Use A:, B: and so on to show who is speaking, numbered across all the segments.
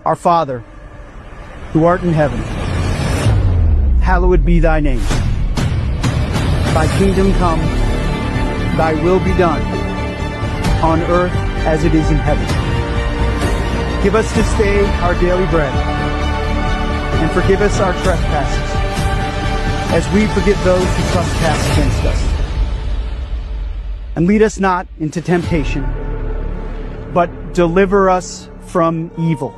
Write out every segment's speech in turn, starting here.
A: Our Father, who art in heaven, hallowed be thy name. Thy kingdom come, thy will be done, on earth as it is in heaven. Give us this day our daily bread, and forgive us our trespasses, as we forgive those who trespass against us. And lead us not into temptation, but deliver us from evil.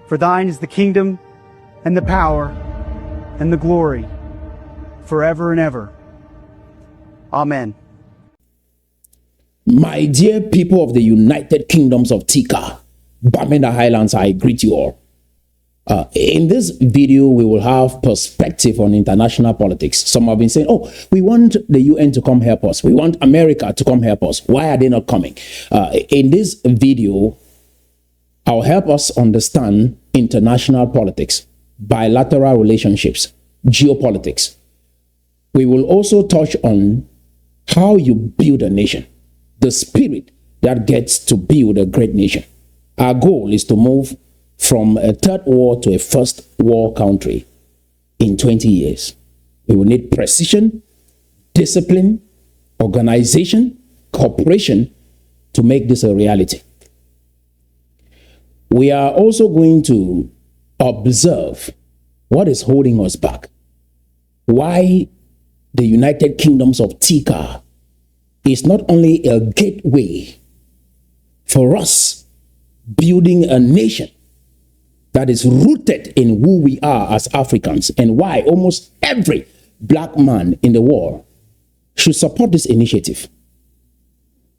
A: For thine is the kingdom, and the power, and the glory, forever and ever. Amen.
B: My dear people of the United Kingdoms of Tikar, Bamenda Highlands, I greet you all. In this video, we will have perspective on international politics. Some have been saying, oh, we want the UN to come help us. We want America to come help us. Why are they not coming? In this video, I'll help us understand international politics, bilateral relationships, geopolitics. We will also touch on how you build a nation, the spirit that gets to build a great nation. Our goal is to move from a third world to a first world country in 20 years. We will need precision, discipline, organization, cooperation to make this a reality. We are also going to observe what is holding us back. Why the United Kingdoms of Tikar is not only a gateway for us building a nation that is rooted in who we are as Africans, and why almost every black man in the world should support this initiative.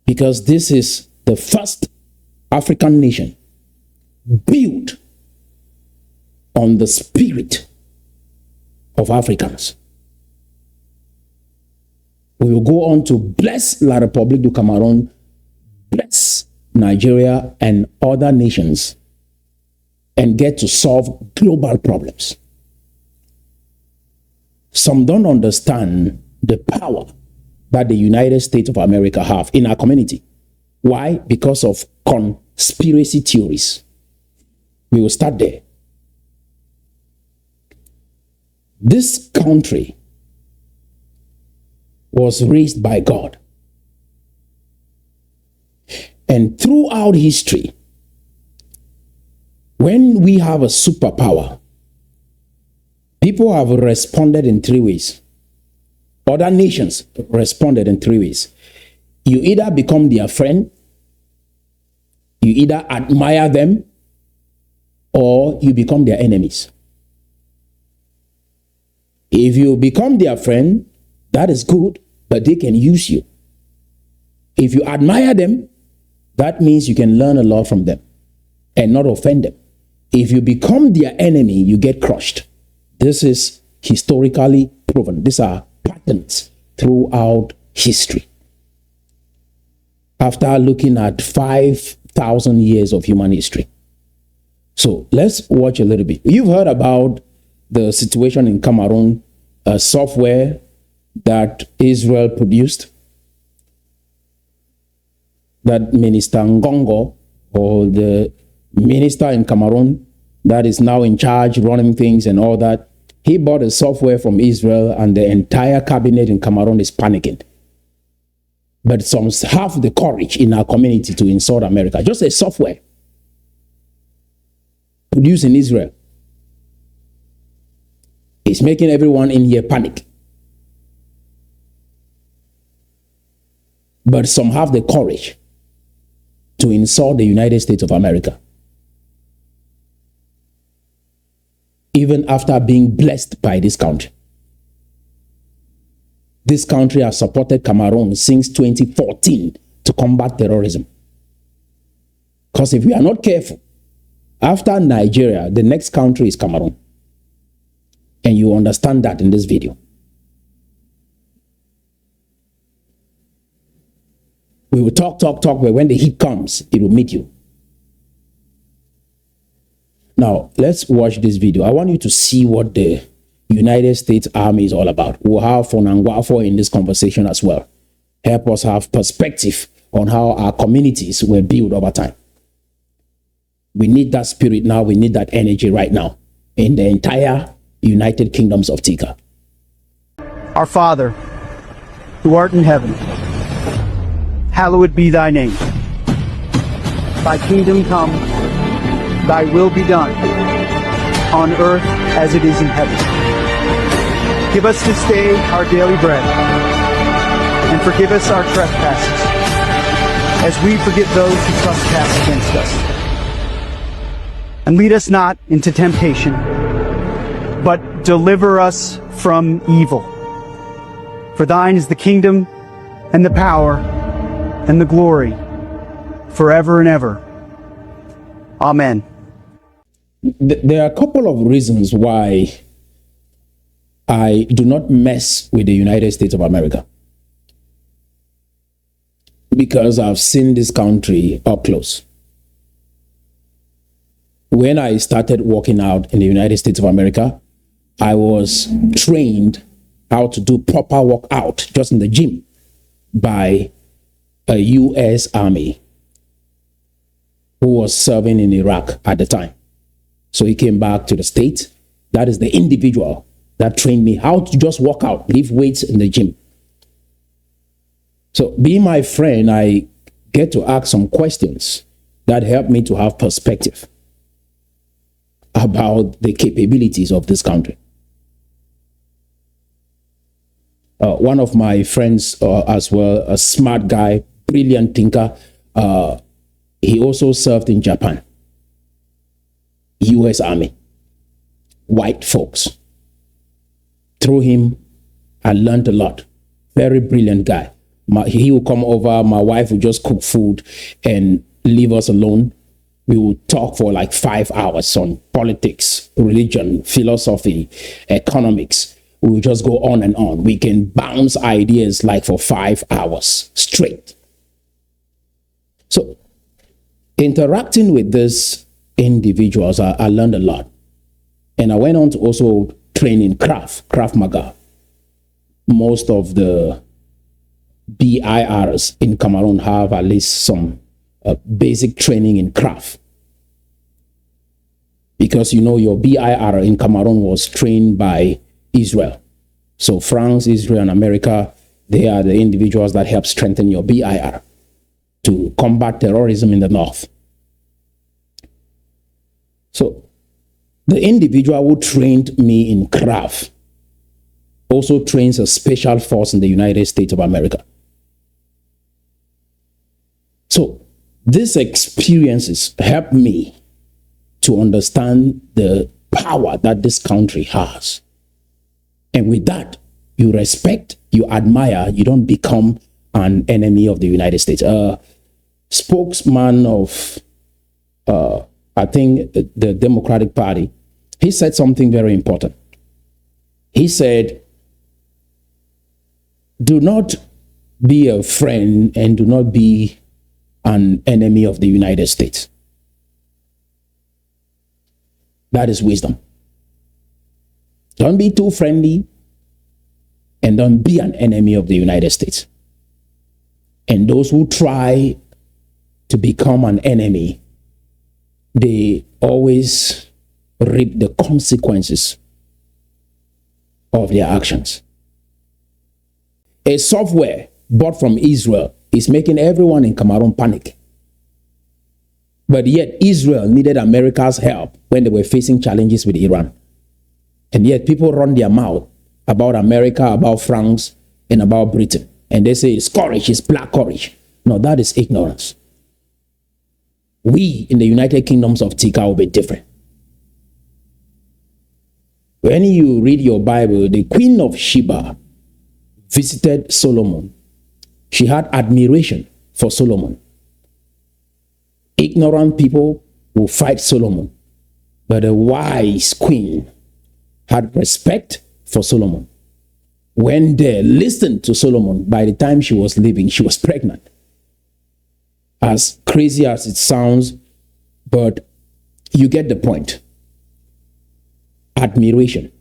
B: Because this is the first African nation built on the spirit of Africans. We will go on to bless La République du Cameroon, bless Nigeria and other nations, and get to solve global problems. Some don't understand the power that the United States of America have in our community. Why? Because of conspiracy theories. We will start there. This country was raised by God. And throughout history, when we have a superpower, people have responded in three ways. Other nations responded in three ways. You either become their friend, you either admire them, or you become their enemies. If you become their friend, that is good, but they can use you. If you admire them, that means you can learn a lot from them and not offend them. If you become their enemy, you get crushed. This is historically proven. These are patterns throughout history. After looking at 5,000 years of human history. So let's watch a little bit. You've heard about the situation in Cameroon, a software that Israel produced, that Minister Ngoh, or the minister in Cameroon that is now in charge, running things and all that, he bought a software from Israel, and the entire cabinet in Cameroon is panicking. But some have the courage in our community to insult America. Just a software produced in Israel. It's making everyone in here panic. But some have the courage to insult the United States of America, even after being blessed by this country. This country has supported Cameroon since 2014 to combat terrorism. Because if we are not careful, after Nigeria, the next country is Cameroon. And you understand that in this video. We will talk, but when the heat comes, it will meet you. Now, let's watch this video. I want you to see what the United States Army is all about. We'll have Ngoh in this conversation as well. Help us have perspective on how our communities were built over time. We need that spirit now. We need that energy right now in the entire United Kingdoms of Tikar.
A: Our Father, who art in heaven, hallowed be thy name. Thy kingdom come, thy will be done, on earth as it is in heaven. Give us this day our daily bread, and forgive us our trespasses, as we forgive those who trespass against us. And lead us not into temptation, but deliver us from evil. For thine is the kingdom, and the power, and the glory, forever and ever. Amen.
B: There are a couple of reasons why I do not mess with the United States of America. Because I've seen this country up close. When I started working out in the United States of America, I was trained how to do proper workout just in the gym by a U.S. Army who was serving in Iraq at the time. So he came back to the States. That is the individual that trained me how to just work out, lift weights in the gym. So being my friend, I get to ask some questions that help me to have perspective about the capabilities of this country. One of my friends as well, a smart guy, brilliant thinker, he also served in Japan, U.S. Army, white folks. Through him, I learned a lot. Very brilliant guy. He would come over, my wife would just cook food and leave us alone. We would talk for like 5 hours on politics, religion, philosophy, economics. We would just go on and on. We can bounce ideas like for 5 hours straight. So interacting with these individuals, I learned a lot. And I went on to also train in Krav Maga. Most of the BIRs in Cameroon have at least some basic training in Krav. Because you know your BIR in Cameroon was trained by Israel. So France, Israel, and America, they are the individuals that help strengthen your BIR to combat terrorism in the north. So the individual who trained me in Krav also trains a special force in the United States of America. So these experiences help me to understand the power that this country has. And with that, you respect, you admire, you don't become an enemy of the United States. Spokesman of, I think, the Democratic Party, he said something very important. He said, do not be a friend and do not be an enemy of the United States. That is wisdom. Don't be too friendly and don't be an enemy of the United States. And those who try to become an enemy, they always reap the consequences of their actions. A software bought from Israel is making everyone in Cameroon panic. But yet Israel needed America's help when they were facing challenges with Iran. And yet people run their mouth about America, about France, and about Britain. And they say it's courage, it's black courage. No, that is ignorance. We in the United Kingdoms of Tikar will be different. When you read your Bible, the Queen of Sheba visited Solomon. She had admiration for Solomon. Ignorant people will fight Solomon, but a wise queen had respect for Solomon. When they listened to Solomon, by the time she was leaving, she was pregnant. As crazy as it sounds, but you get the point. Admiration.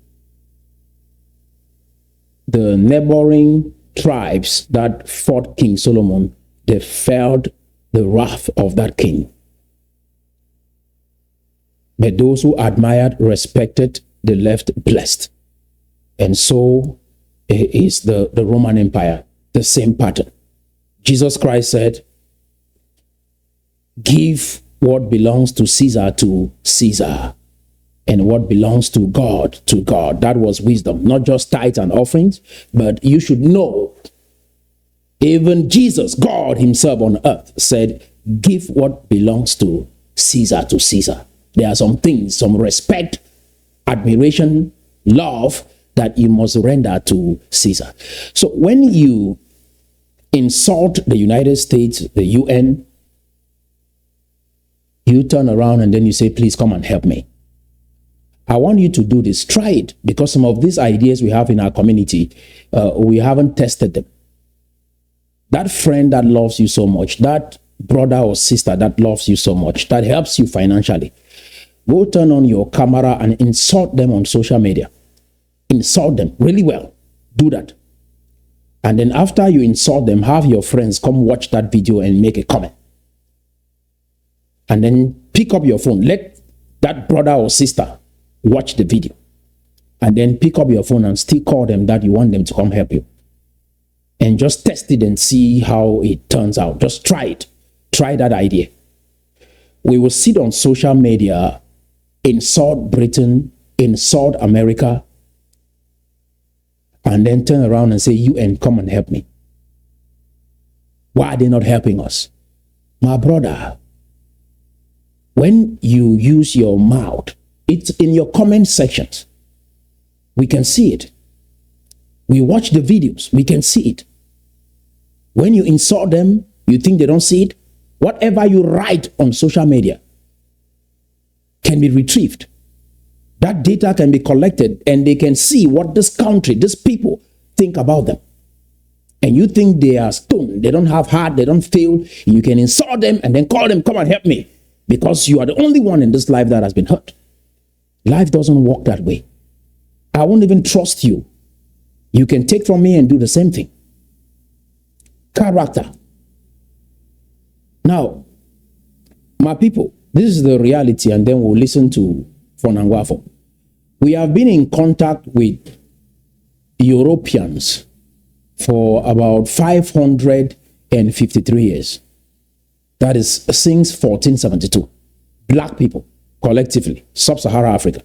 B: The neighboring tribes that fought King Solomon, they felt the wrath of that king. but those who admired, respected, the left blessed. And so is the Roman Empire, the same pattern. Jesus Christ said, give what belongs to Caesar, and what belongs to God to God. That was wisdom, not just tithes and offerings, but you should know, even Jesus, God himself on earth, said, give what belongs to Caesar. There are some things, some respect, admiration, love that you must render to Caesar. So when you insult the United States, the UN, you turn around and then you say, please come and help me. I want you to do this. Try it, because some of these ideas we have in our community, we haven't tested them. That friend that loves you so much, that brother or sister that loves you so much, that helps you financially, go turn on your camera and insult them on social media. Insult them really well. Do that. And then after you insult them, have your friends come watch that video and make a comment. And then pick up your phone. Let that brother or sister watch the video. And then pick up your phone and still call them that you want them to come help you. And just test it and see how it turns out. Just try it. Try that idea. We will sit on social media, insult Britain, insult America, and then turn around and say, UN, come and help me. Why are they not helping us? My brother, when you use your mouth, it's in your comment sections. We can see it. We watch the videos. We can see it. When you insult them, you think they don't see it? Whatever you write on social media can be retrieved. That data can be collected and they can see what this country, these people think about them. And you think they are stone, they don't have heart, they don't feel. You can insult them and then call them, come and help me. Because you are the only one in this life that has been hurt. Life doesn't work that way. I won't even trust you. You can take from me and do the same thing. Character. Now, my people, this is the reality, and then we'll listen to Fonangwafo. We have been in contact with Europeans for about 553 years. That is since 1472. Black people, collectively, sub-Saharan Africa.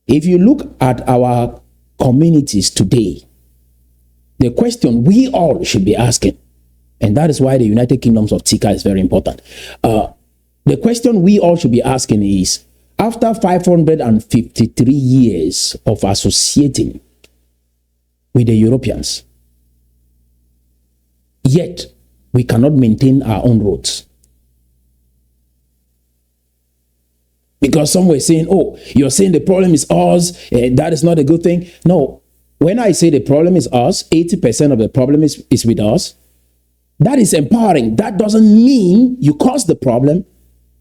B: If you look at our communities today, the question we all should be asking, and that is why the United Kingdoms of Tikar is very important. The question we all should be asking is, after 553 years of associating with the Europeans, yet we cannot maintain our own roads. Because some were saying, oh, you're saying the problem is us, that is not a good thing. No, when I say the problem is us, 80% of the problem is with us. That is empowering. That doesn't mean you caused the problem.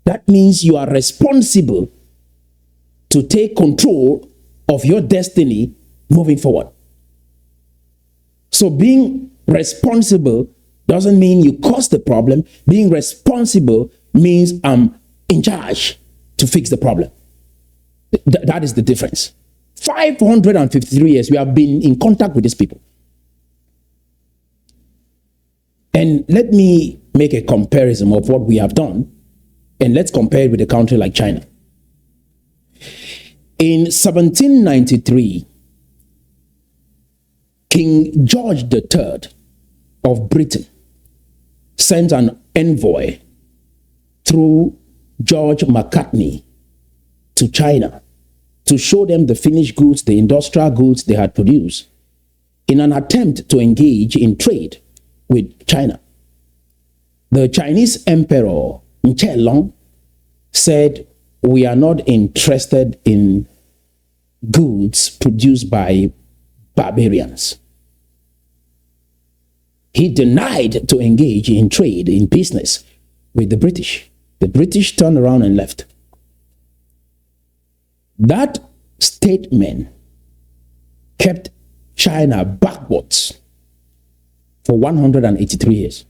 B: That means you are responsible to take control of your destiny moving forward. So being responsible doesn't mean you caused the problem. Being responsible means I'm in charge to fix the problem. That is the difference. 553 years we have been in contact with these people. And let me make a comparison of what we have done, and let's compare it with a country like China. In 1793, King George III of Britain sent an envoy through George Macartney to China to show them the finished goods, the industrial goods they had produced, in an attempt to engage in trade with China. The Chinese Emperor Long said, we are not interested in goods produced by barbarians. He denied to engage in trade, in business with the British. The British turned around and left. That statement kept China backwards for 183 years.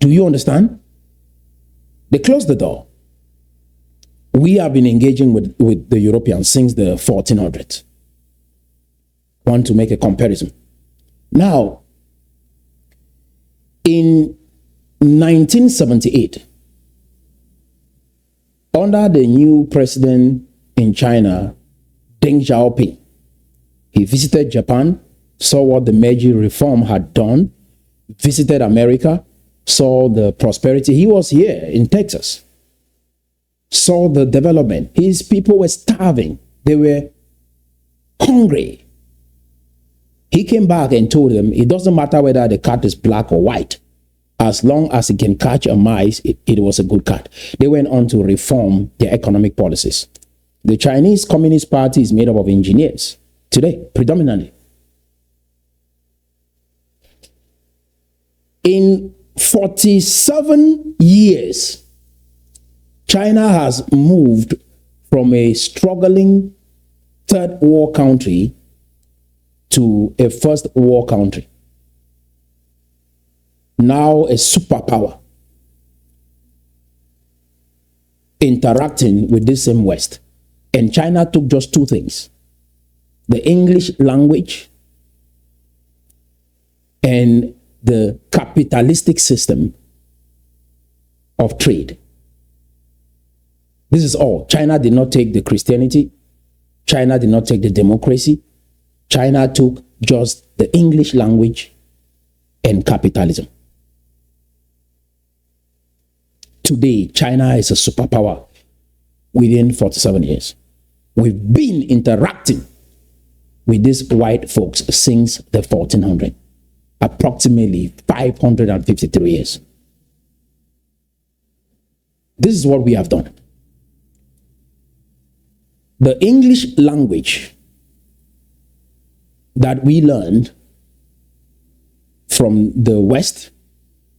B: Do you understand? They closed the door. We have been engaging with the Europeans since the 1400s. Want to make a comparison. Now, in 1978, under the new president in China, Deng Xiaoping, he visited Japan, saw what the Meiji reform had done, visited America, saw the prosperity. He was here in Texas, saw the development. His people were starving. They were hungry. He came back and told them, it doesn't matter whether the cat is black or white. As long as it can catch a mice, it was a good cat. They went on to reform their economic policies. The Chinese Communist Party is made up of engineers today, predominantly. In 47 years, China has moved from a struggling third world country to a first world country. Now a superpower interacting with this same West. And China took just two things: the English language and the capitalistic system of trade. This is all. China did not take the Christianity. China did not take the democracy. China took just the English language and capitalism. Today, China is a superpower within 47 years. We've been interacting with these white folks since the 1400s, approximately 553 years. This is what we have done. The English language that we learned from the West,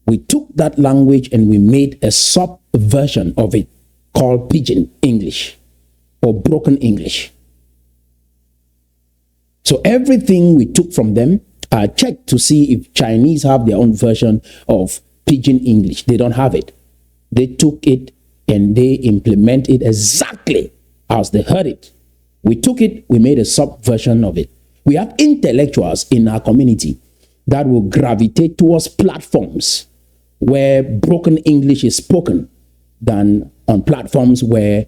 B: we took that language and we made a sub-version of it called Pidgin English or Broken English. So everything we took from them, I checked to see if Chinese have their own version of Pidgin English. They don't have it. They took it and they implement it exactly as they heard it. We took it, we made a sub-version of it. We have intellectuals in our community that will gravitate towards platforms where broken English is spoken than on platforms where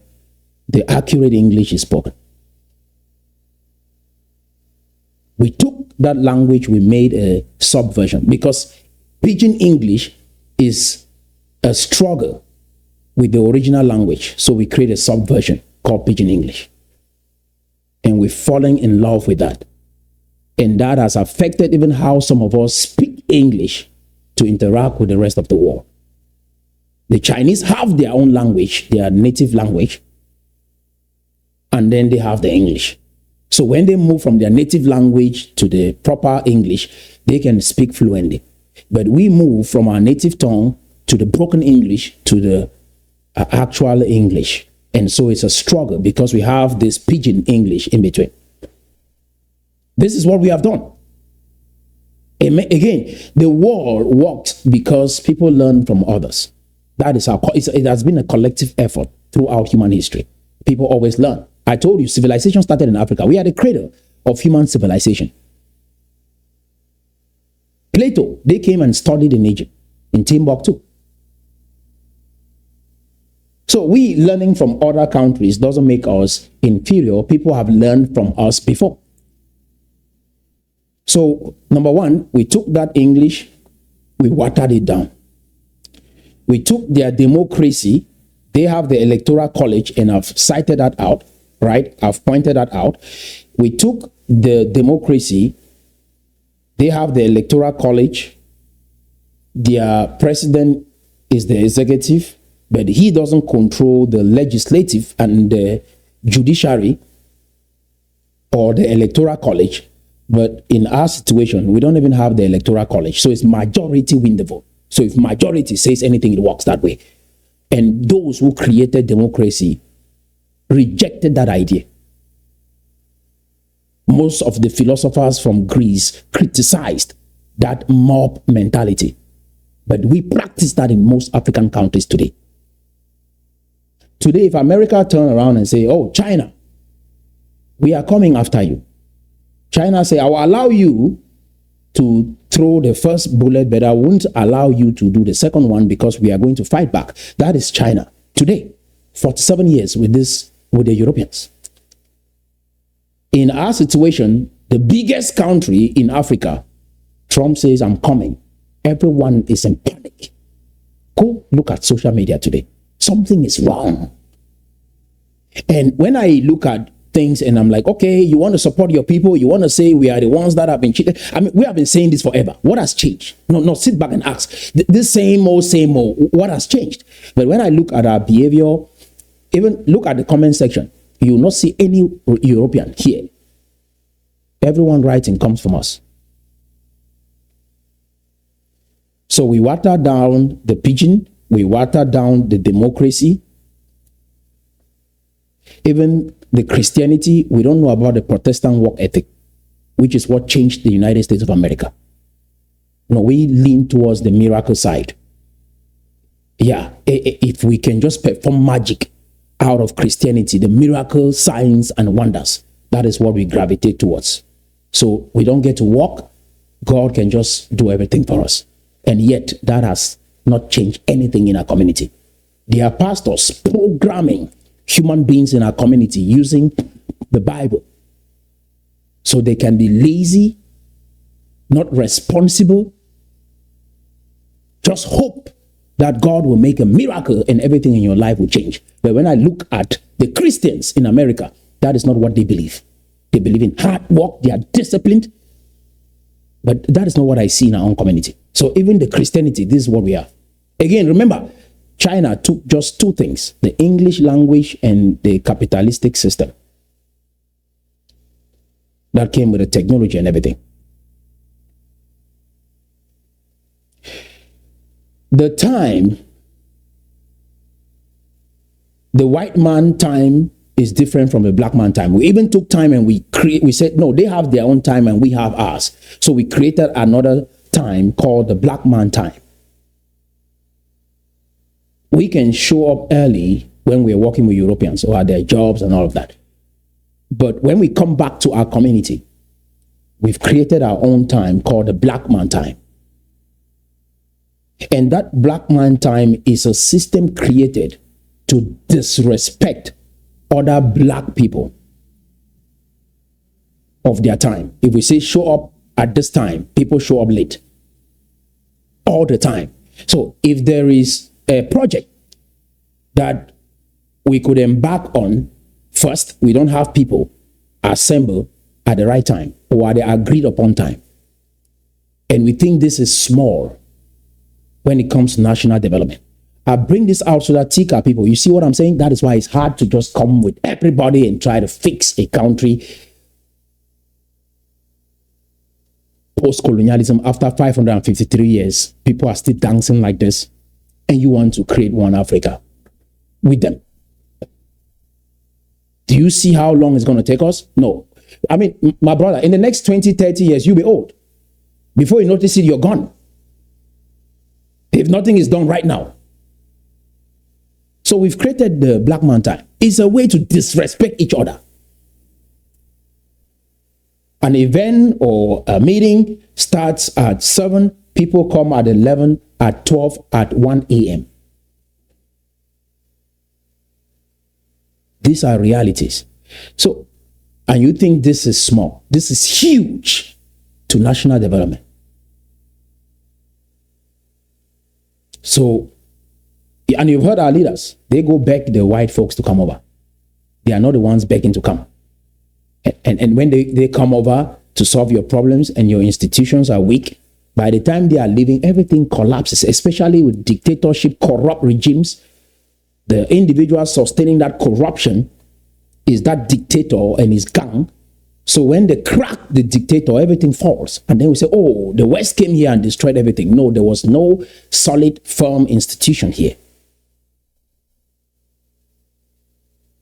B: the accurate English is spoken. We took that language, we made a subversion because Pidgin English is a struggle with the original language. So we create a subversion called Pidgin English. And we've fallen in love with that. And that has affected even how some of us speak English to interact with the rest of the world. The Chinese have their own language, their native language, and then they have the English. So when they move from their native language to the proper English, they can speak fluently. But we move from our native tongue to the broken English to the actual English. And so it's a struggle because we have this Pidgin English in between. This is what we have done. Again, the world worked because people learn from others. That is how it has been a collective effort throughout human history. People always learn. I told you, civilization started in Africa. We are the cradle of human civilization. Plato, they came and studied in Egypt, in Timbuktu. So we learning from other countries doesn't make us inferior. People have learned from us before. So, number one, we took that English, we watered it down. We took their democracy. They have the electoral college, and I've cited that out, right? I've pointed that out. We took the democracy. They have the electoral college. Their president is the executive, but he doesn't control the legislative and the judiciary or the electoral college. But in our situation, we don't even have the electoral college. So it's majority win the vote. So if majority says anything, it works that way. And those who created democracy rejected that idea. Most of the philosophers from Greece criticized that mob mentality. But we practice that in most African countries today. Today, if America turn around and say, oh, China, we are coming after you. China say, I will allow you to throw the first bullet, but I won't allow you to do the second one because we are going to fight back. That is China today, 47 years with the Europeans. In our situation, the biggest country in Africa, Trump says, I'm coming. Everyone is in panic. Go look at social media today. Something is wrong. And when I look at things and I'm like, okay, you want to support your people, you want to say we are the ones that have been cheated. I mean, we have been saying this forever. What has changed? No, sit back and ask. This same old, what has changed? But when I look at our behavior, even look at the comment section, you will not see any European here. Everyone writing comes from us. So we water down the pigeon, we water down the democracy. Even the Christianity, we don't know about the Protestant work ethic, which is what changed the United States of America. No, we lean towards the miracle side. Yeah, if we can just perform magic out of Christianity, the miracle, signs, and wonders, that is what we gravitate towards. So we don't get to walk. God can just do everything for us. And yet, that has not changed anything in our community. There are pastors programming human beings in our community using the Bible so they can be lazy, not responsible, just hope that God will make a miracle and everything in your life will change. But when I look at the Christians in America, that is not what they believe. They believe in hard work, they are disciplined, but that is not what I see in our own community. So even the Christianity, this is what we are. Again, remember, China took just two things, the English language and the capitalistic system that came with the technology and everything. The time, the white man time is different from the black man time. We even took time and we said, no, they have their own time and we have ours. So we created another time called the black man time. We can show up early when we're working with Europeans or at their jobs and all of that. But when we come back to our community, we've created our own time called the black man time. And that black man time is a system created to disrespect other black people of their time. If we say show up at this time, people show up late all the time. So if there is a project that we could embark on, first, we don't have people assemble at the right time or at the agreed upon time. And we think this is small when it comes to national development. I bring this out so that Tikar people, you see what I'm saying? That is why it's hard to just come with everybody and try to fix a country. Post-colonialism, after 553 years, people are still dancing like this. And you want to create one Africa with them. Do you see how long it's going to take us? No. I mean, my brother, in the next 20, 30 years, you'll be old. Before you notice it, you're gone. If nothing is done right now. So we've created the black man time. It's a way to disrespect each other. An event or a meeting starts at 7, people come at 11, at 12, at 1 a.m. These are realities. So, and you think this is small. This is huge to national development. So, and you've heard our leaders, they go beg the white folks to come over. They are not the ones begging to come. And when they come over to solve your problems and your institutions are weak, by the time they are leaving, everything collapses, especially with dictatorship, corrupt regimes. The individual sustaining that corruption is that dictator and his gang. So when they crack the dictator, everything falls. And then we say, oh, the West came here and destroyed everything. No, there was no solid, firm institution here.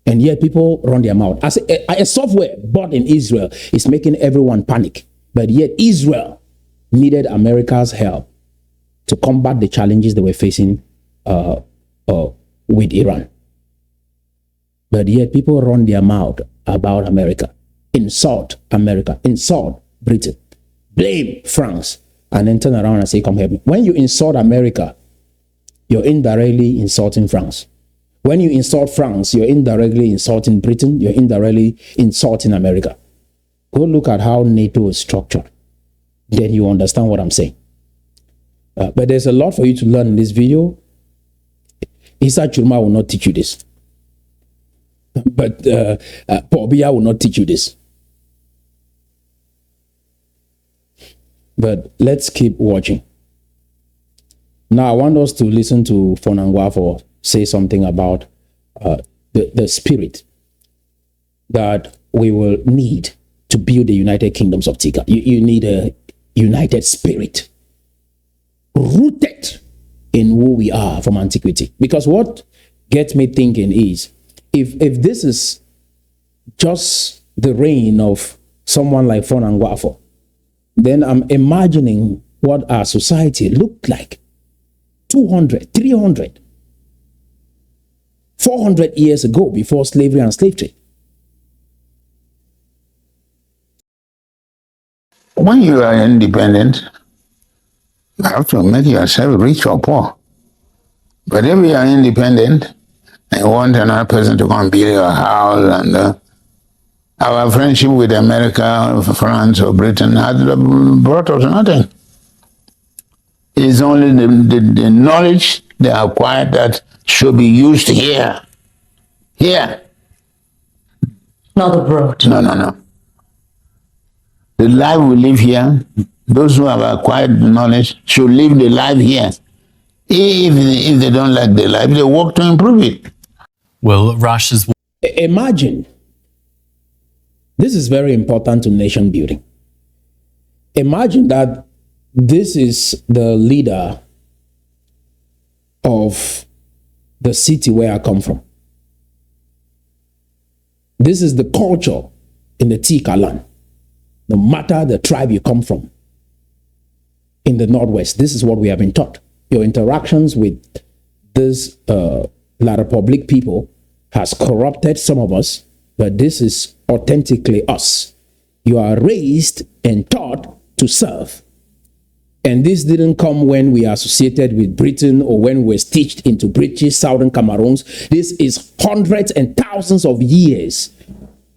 B: And yet people run their mouth. As a software bought in Israel is making everyone panic. But yet Israel needed America's help to combat the challenges they were facing with Iran. But yet people run their mouth about America, insult Britain, blame France, and then turn around and say, come help me. When you insult America, you're indirectly insulting France. When you insult France, you're indirectly insulting Britain, you're indirectly insulting America. Go look at how NATO is structured. Then you understand what I'm saying. But there's a lot for you to learn in this video. Isa Churma will not teach you this. But Paul Biya will not teach you this. But let's keep watching. Now I want us to listen to Ngoh say something about the spirit that we will need to build the United Kingdoms of Tikar. You need a united spirit rooted in who we are from antiquity. Because what gets me thinking is, if this is just the reign of someone like Ngoh, then I'm imagining what our society looked like 200, 300, 400 years ago, before slavery and slave trade.
C: When you are independent, you have to make yourself rich or poor. But if you are independent and you want another person to come build your house, and our friendship with America, France, or Britain has brought us nothing. It's only the knowledge they acquired that should be used here. Here.
D: Not abroad.
C: No. The life we live here, those who have acquired the knowledge should live the life here. If they don't like the life, they work to improve it.
E: Well, Russia's...
B: Imagine, this is very important to nation building. Imagine that this is the leader of the city where I come from. This is the culture in the Tikar land. No matter the tribe you come from, in the Northwest, this is what we have been taught. Your interactions with this La Republic people has corrupted some of us, but this is authentically us. You are raised and taught to serve. And this didn't come when we are associated with Britain or when we were stitched into British Southern Cameroons. This is hundreds and thousands of years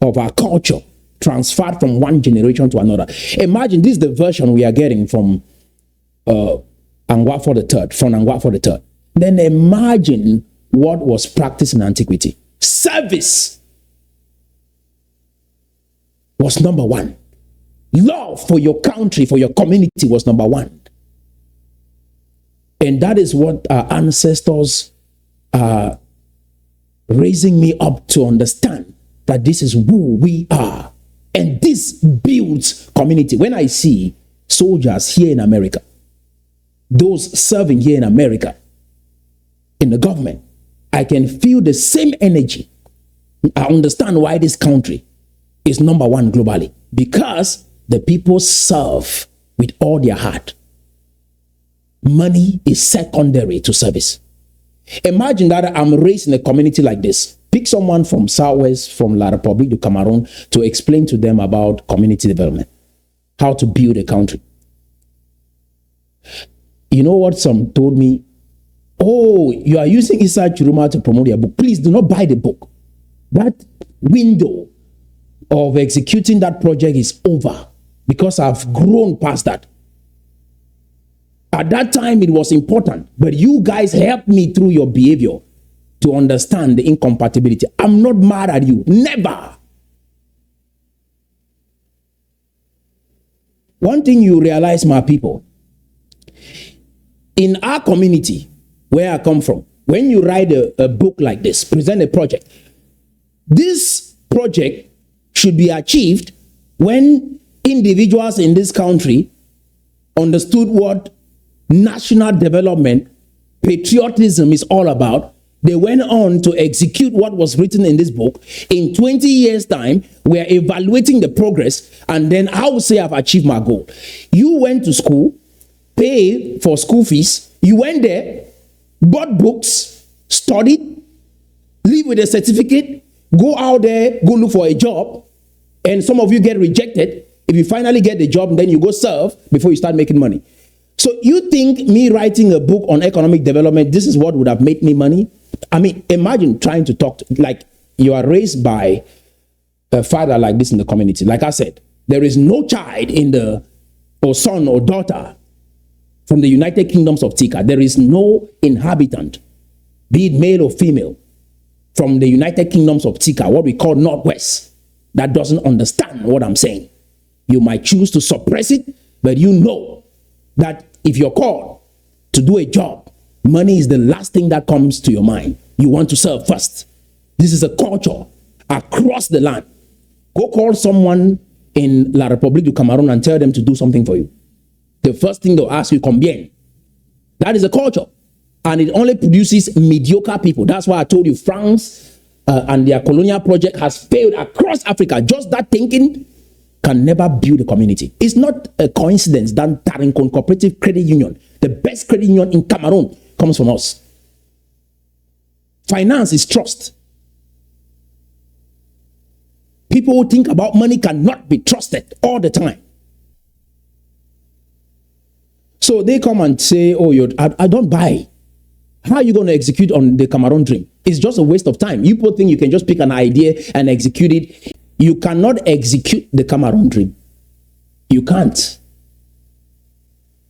B: of our culture transferred from one generation to another. Imagine this is the version we are getting from Ngoh III. Then imagine what was practiced in antiquity. Service was number one. Love for your country, for your community was number one. And that is what our ancestors are raising me up to understand, that this is who we are. And this builds community. When I see soldiers here in America, those serving here in America, in the government, I can feel the same energy. I understand why this country is number one globally. Because the people serve with all their heart. Money is secondary to service. Imagine that I'm raised in a community like this. Pick someone from Southwest, from La Republic to Cameroon, to explain to them about community development, how to build a country. You know what some told me? Oh, you are using Isa Churuma to promote your book. Please do not buy the book. That window of executing that project is over, because I've grown past that. At that time, it was important, but you guys helped me through your behavior to understand the incompatibility. I'm not mad at you. Never. One thing you realize, my people, in our community, where I come from, when you write a book like this, present a project, this project should be achieved when individuals in this country understood what national development, patriotism is all about. They went on to execute what was written in this book. In 20 years' time, we are evaluating the progress, and then I will say I've achieved my goal. You went to school, pay for school fees. You went there, bought books, studied, leave with a certificate, go out there, go look for a job, and some of you get rejected. If you finally get the job, then you go serve before you start making money. So you think me writing a book on economic development, this is what would have made me money? I mean, imagine trying to talk like you are raised by a father like this in the community. Like I said, there is no child or son or daughter from the United Kingdoms of Tikar. There is no inhabitant, be it male or female, from the United Kingdoms of Tikar, what we call Northwest, that doesn't understand what I'm saying. You might choose to suppress it, but you know that if you're called to do a job, money is the last thing that comes to your mind. You want to serve first. This is a culture across the land. Go call someone in La République du Cameroon and tell them to do something for you. The first thing they'll ask you, combien. That is a culture. And it only produces mediocre people. That's why I told you France and their colonial project has failed across Africa. Just that thinking can never build a community. It's not a coincidence that Tarinkon Cooperative Credit Union, the best credit union in Cameroon, comes from us. Finance is trust. People who think about money cannot be trusted all the time. So they come and say, oh, I don't buy. How are you going to execute on the Cameroon dream? It's just a waste of time. You people think you can just pick an idea and execute it. You cannot execute the Cameroon dream. You can't.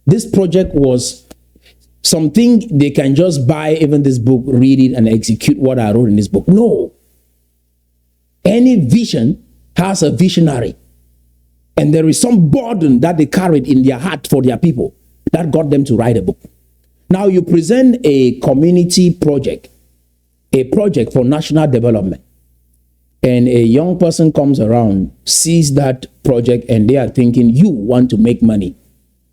B: This project was something they can just buy, even this book, read it, and execute what I wrote in this book. No. Any vision has a visionary. And there is some burden that they carried in their heart for their people that got them to write a book. Now you present a community project, a project for national development, and a young person comes around, sees that project, and they are thinking you want to make money,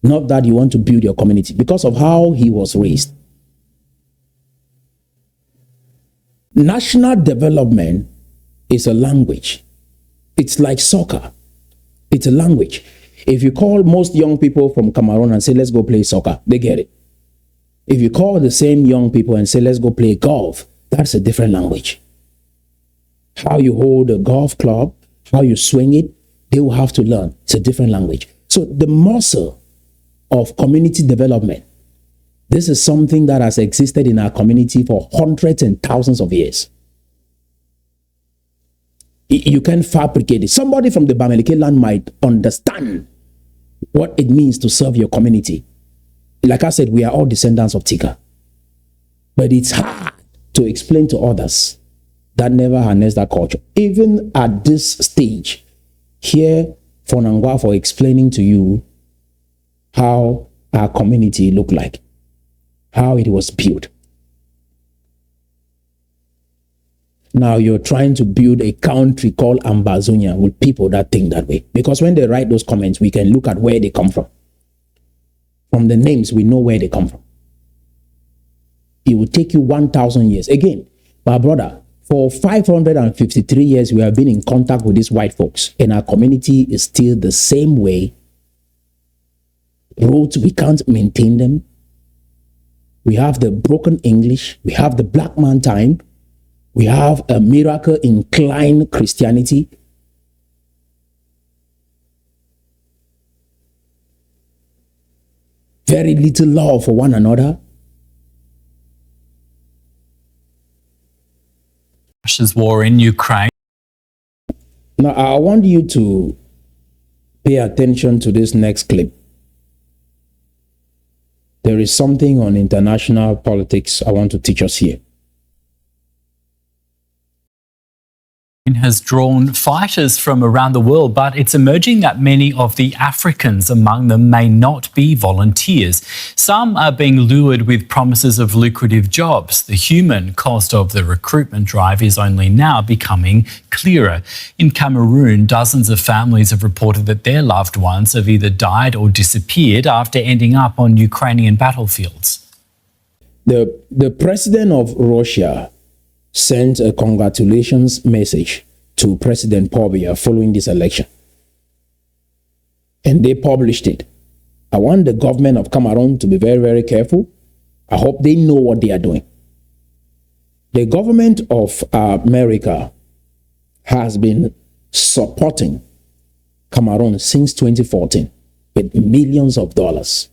B: not that you want to build your community because of how he was raised. National development is a language. It's like soccer. It's a language. If you call most young people from Cameroon and say, let's go play soccer, they get it. If you call the same young people and say, let's go play golf, that's a different language. How you hold a golf club, how you swing it, they will have to learn. It's a different language. So the muscle of community development, this is something that has existed in our community for hundreds and thousands of years. You can fabricate it. Somebody from the Bamenda land might understand what it means to serve your community. Like I said, we are all descendants of Tikar. But it's hard to explain to others that never harness that culture. Even at this stage, here for Ngoh for explaining to you how our community looked like, how it was built. Now you're trying to build a country called Ambazonia with people that think that way. Because when they write those comments, we can look at where they come from. From the names, we know where they come from. It will take you 1,000 years. Again, my brother, for 553 years, we have been in contact with these white folks, and our community is still the same way. Roads, we can't maintain them. We have the broken English. We have the black man time. We have a miracle inclined Christianity. Very little love for one another.
E: Russia's war in Ukraine.
B: Now, I want you to pay attention to this next clip. There is something on international politics I want to teach us here.
E: Has drawn fighters from around the world, but it's emerging that many of the Africans among them may not be volunteers. Some are being lured with promises of lucrative jobs. The human cost of the recruitment drive is only now becoming clearer. In Cameroon, dozens of families have reported that their loved ones have either died or disappeared after ending up on Ukrainian battlefields.
B: The president of Russia sent a congratulations message to President Biya following this election. And they published it. I I want the government of Cameroon to be very, very careful. I hope they know what they are doing. The government of America has been supporting Cameroon since 2014 with millions of dollars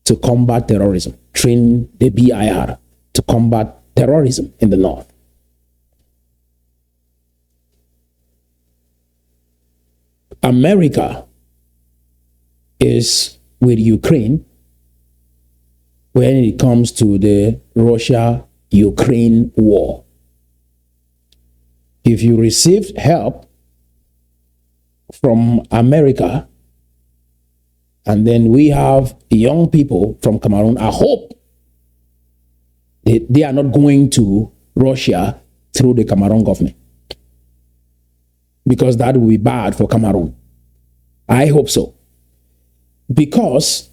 B: to combat terrorism, train the BIR to combat terrorism in the north. America is with Ukraine when it comes to the Russia-Ukraine war. If you received help from America, and then we have young people from Cameroon, I hope they are not going to Russia through the Cameroon government, because that will be bad for Cameroon. I hope so. Because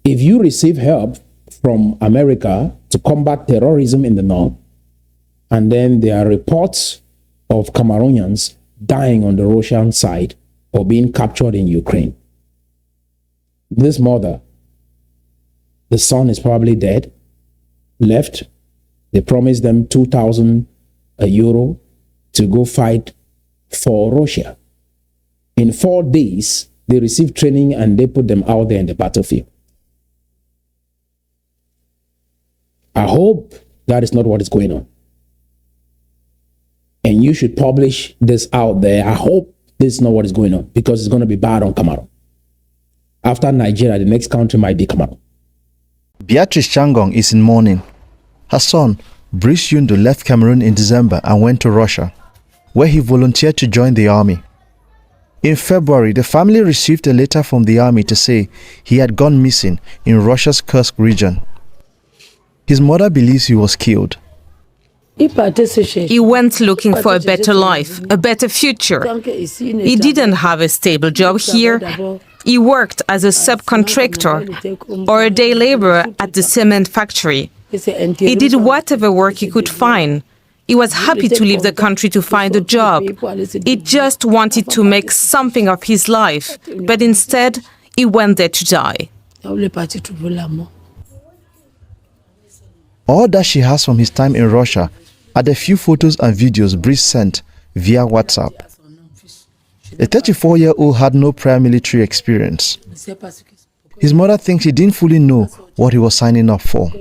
B: if you receive help from America to combat terrorism in the north, and then there are reports of Cameroonians dying on the Russian side or being captured in Ukraine, this mother, the son is probably dead, left. They promised them 2,000 euro to go fight for Russia. In 4 days, they received training and they put them out there in the battlefield. I hope that is not what is going on. And you should publish this out there. I hope this is not what is going on, because it's going to be bad on Cameroon. After Nigeria, the next country might be Cameroon.
F: Beatrice Changong is in mourning. Her son, Brice Yundo, left Cameroon in December and went to Russia, where he volunteered to join the army. In February, the family received a letter from the army to say he had gone missing in Russia's Kursk region. His mother believes he was killed.
G: He went looking for a better life, a better future. He didn't have a stable job here. He worked as a subcontractor or a day laborer at the cement factory. He did whatever work he could find. He was happy to leave the country to find a job. He just wanted to make something of his life, but instead, he went there to die.
F: All that she has from his time in Russia are the few photos and videos Brice sent via WhatsApp. The 34-year-old had no prior military experience. His mother thinks he didn't fully know what he was signing up for.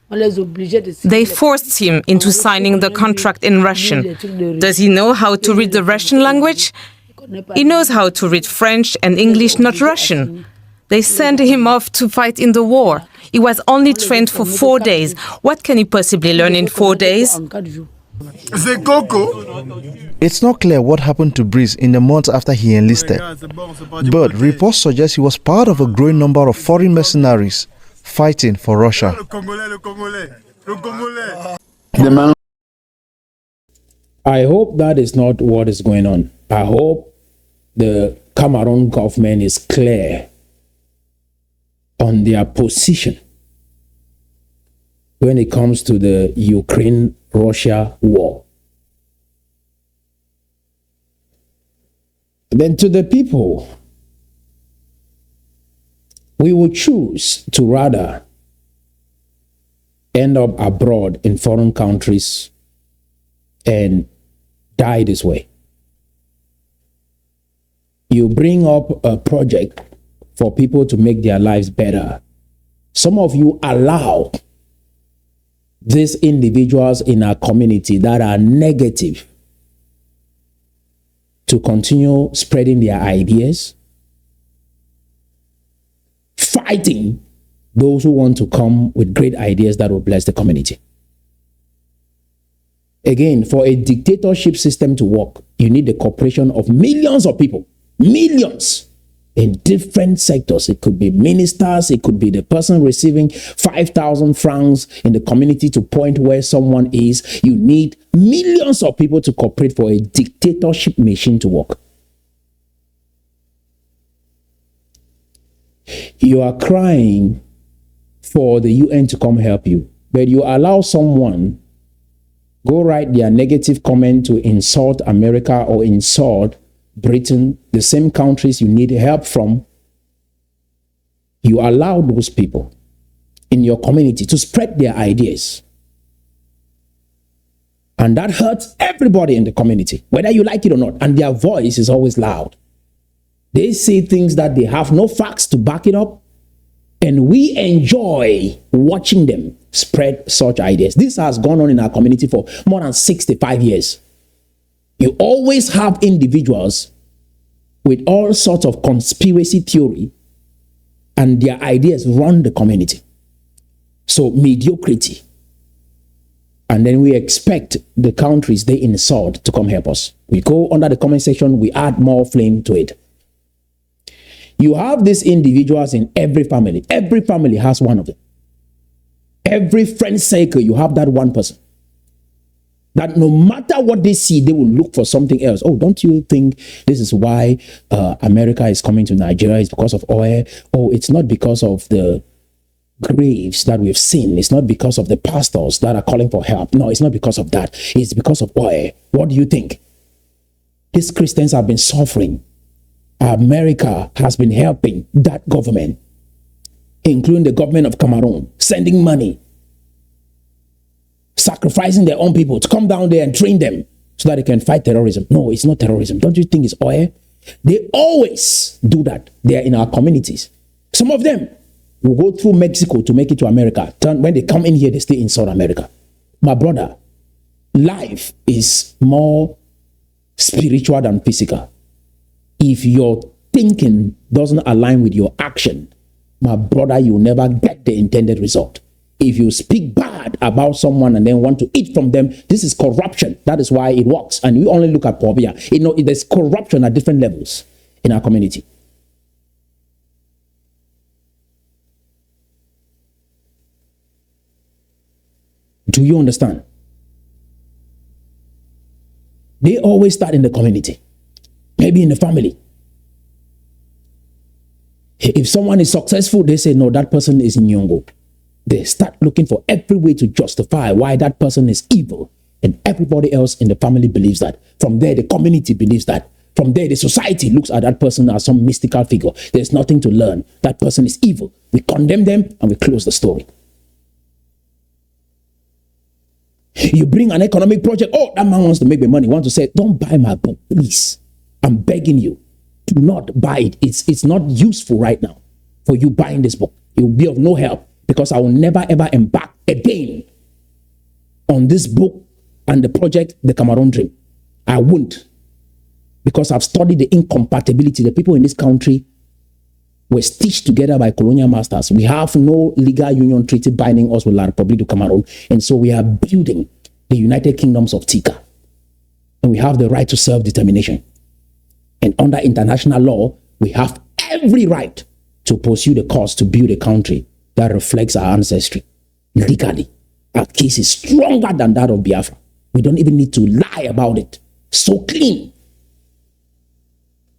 G: They forced him into signing the contract in Russian. Does he know how to read the Russian language? He knows how to read French and English, not Russian. They sent him off to fight in the war. He was only trained for 4 days. What can he possibly learn in 4 days?
F: It's not clear what happened to Brice in the months after he enlisted, but reports suggest he was part of a growing number of foreign mercenaries fighting for Russia.
B: I hope that is not what is going on. I hope the Cameroon government is clear on their position when it comes to the Ukraine-Russia war. Then to the people, we will choose to rather end up abroad in foreign countries and die this way. You bring up a project for people to make their lives better. Some of you allow these individuals in our community that are negative to continue spreading their ideas, fighting those who want to come with great ideas that will bless the community. Again, for a dictatorship system to work, you need the cooperation of millions of people, millions, in different sectors. It could be ministers, it could be the person receiving 5,000 francs in the community to point where someone is. You need millions of people to cooperate for a dictatorship machine to work. You are crying for the UN to come help you, but you allow someone go write their negative comment to insult America or insult Britain, the same countries you need help from, You allow those people in your community to spread their ideas. And that hurts everybody in the community, whether you like it or not. And their voice is always loud. They say things that they have no facts to back it up. And we enjoy watching them spread such ideas. This has gone on in our community for more than 65 years. You always have individuals with all sorts of conspiracy theory, and their ideas run the community. So mediocrity. And then we expect the countries they insult to come help us. We go under the comment section, we add more flame to it. You have these individuals in every family. Every family has one of them. Every friend circle, you have that one person. That no matter what they see, they will look for something else. Oh, don't you think this is why America is coming to Nigeria? It's because of oil. Oh, it's not because of the graves that we've seen. It's not because of the pastors that are calling for help. No, it's not because of that. It's because of oil. What do you think? These Christians have been suffering. America has been helping that government, including the government of Cameroon, sending money, sacrificing their own people to come down there and train them so that they can fight terrorism. No, it's not terrorism. Don't you think it's oil? They always do that. They are in our communities. Some of them will go through Mexico to make it to America. When they come in here, they stay in South America. My brother, life is more spiritual than physical. If your thinking doesn't align with your action, my brother, you'll never get the intended result. If you speak bad about someone and then want to eat from them, this is corruption. That is why it works. And we only look at Pobia. You know, there's corruption at different levels in our community. Do you understand? They always start in the community, maybe in the family. If someone is successful, they say, no, that person is in Ngoh. They start looking for every way to justify why that person is evil. And everybody else in the family believes that. From there, the community believes that. From there, the society looks at that person as some mystical figure. There's nothing to learn. That person is evil. We condemn them and we close the story. You bring an economic project. Oh, that man wants to make the money. Want to say, don't buy my book, please. I'm begging you. Do not buy it. It's not useful right now for you buying this book. It will be of no help because I will never ever embark again on this book and the project, The Cameroon Dream. I won't, because I've studied the incompatibility. The people in this country were stitched together by colonial masters. We have no legal union treaty binding us with La République du Cameroon. And so we are building the United Kingdoms of Tikar. And we have the right to self-determination. And under international law, we have every right to pursue the cause to build a country that reflects our ancestry. Legally, our case is stronger than that of Biafra. We don't even need to lie about it. So clean.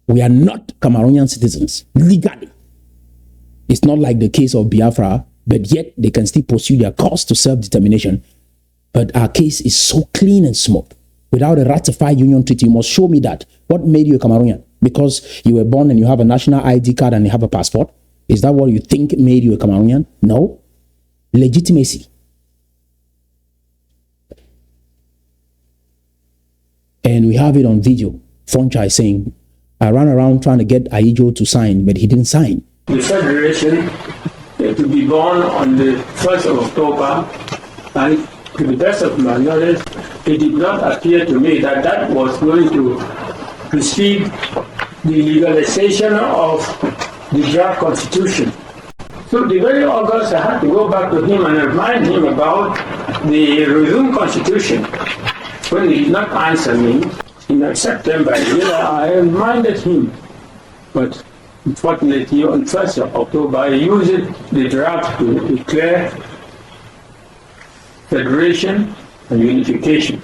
B: We are not Cameroonian citizens, legally. It's not like the case of Biafra, but yet they can still pursue their cause to self-determination. But our case is so clean and smooth. Without a ratified union treaty, you must show me that. What made you a Cameroonian? Because you were born and you have a national ID card and you have a passport? Is that what you think made you a Cameroonian? No. Legitimacy. And we have it on video. Fonchai saying, I ran around trying to get Aijo to sign, but he didn't sign.
H: The Federation to be born on the 1st of October, and to the best of my knowledge, it did not appear to me that that was going to precede the legalization of the draft constitution. So the very August, I had to go back to him and remind him about the resumed constitution. When he did not answer me, in September, I reminded him, but unfortunately on 1st of October, I used the draft to declare federation and unification,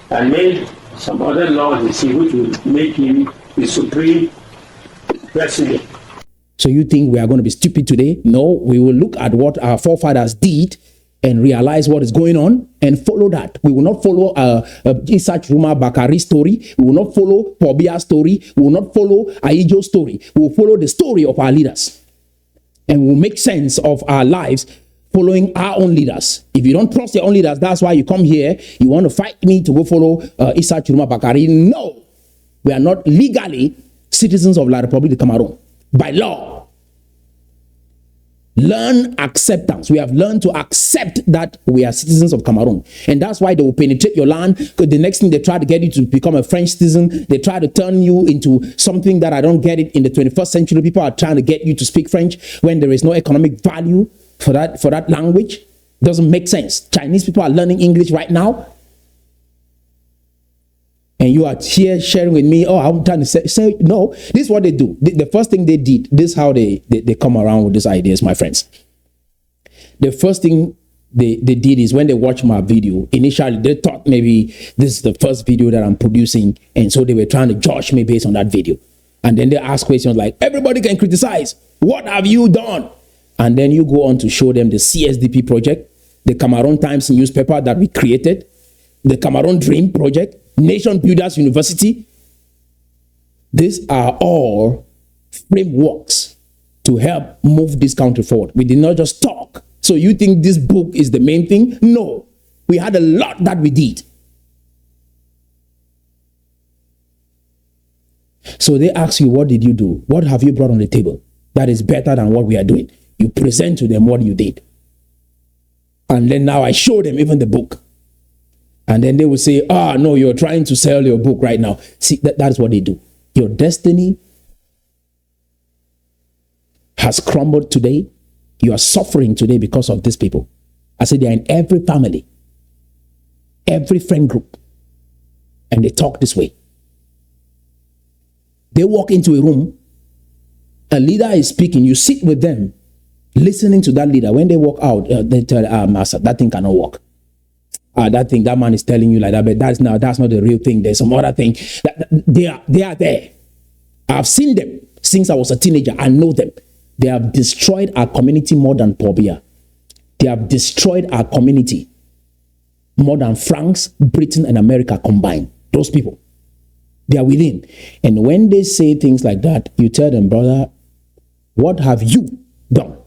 H: and made some other laws, which would make him the supreme president.
B: So you think we are going to be stupid today? No, we will look at what our forefathers did and realize what is going on and follow that. We will not follow Isaac Ruma Bakari story. We will not follow Pobia story. We will not follow Aijo story. We will follow the story of our leaders. and we'll make sense of our lives following our own leaders. If you don't trust your own leaders, that's why you come here. You want to fight me to go follow Issa Chiruma Bakari. No, we are not legally citizens of La Republic of Cameroon by law. Learn acceptance. We have learned to accept that we are citizens of Cameroon. And that's why they will penetrate your land. Because the next thing they try to get you to become a French citizen, they try to turn you into something that I don't get it. In the 21st century, people are trying to get you to speak French when there is no economic value for that language. Doesn't make sense. Chinese people are learning English right now. And you are here sharing with me, oh, I'm trying to say no. This is what they do. The first thing they did, this is how they come around with these ideas, my friends. The first thing they did is when they watched my video, initially they thought maybe this is the first video that I'm producing. And so they were trying to judge me based on that video. And then they ask questions like, everybody can criticize. What have you done? And then you go on to show them the CSDP project, the Cameroon Times newspaper that we created, the Cameroon Dream project, Nation Builders University. These are all frameworks to help move this country forward. We did not just talk. So you think this book is the main thing? No. We had a lot that we did. So they ask you, what did you do? What have you brought on the table that is better than what we are doing? You present to them what you did. And then now I show them even the book. And then they will say, no, you're trying to sell your book right now. See, that's what they do. Your destiny has crumbled today. You are suffering today because of these people. I said, they're in every family, every friend group. And they talk this way. They walk into a room, a leader is speaking, you sit with them, listening to that leader. When they walk out, they tell, Master, that thing cannot work. That man is telling you like that, but that's not the real thing. There's some other thing. They are there. I've seen them since I was a teenager. I know them. They have destroyed our community more than Pobia. They have destroyed our community more than France, Britain, and America combined. Those people, they are within. And when they say things like that, you tell them, brother, what have you done?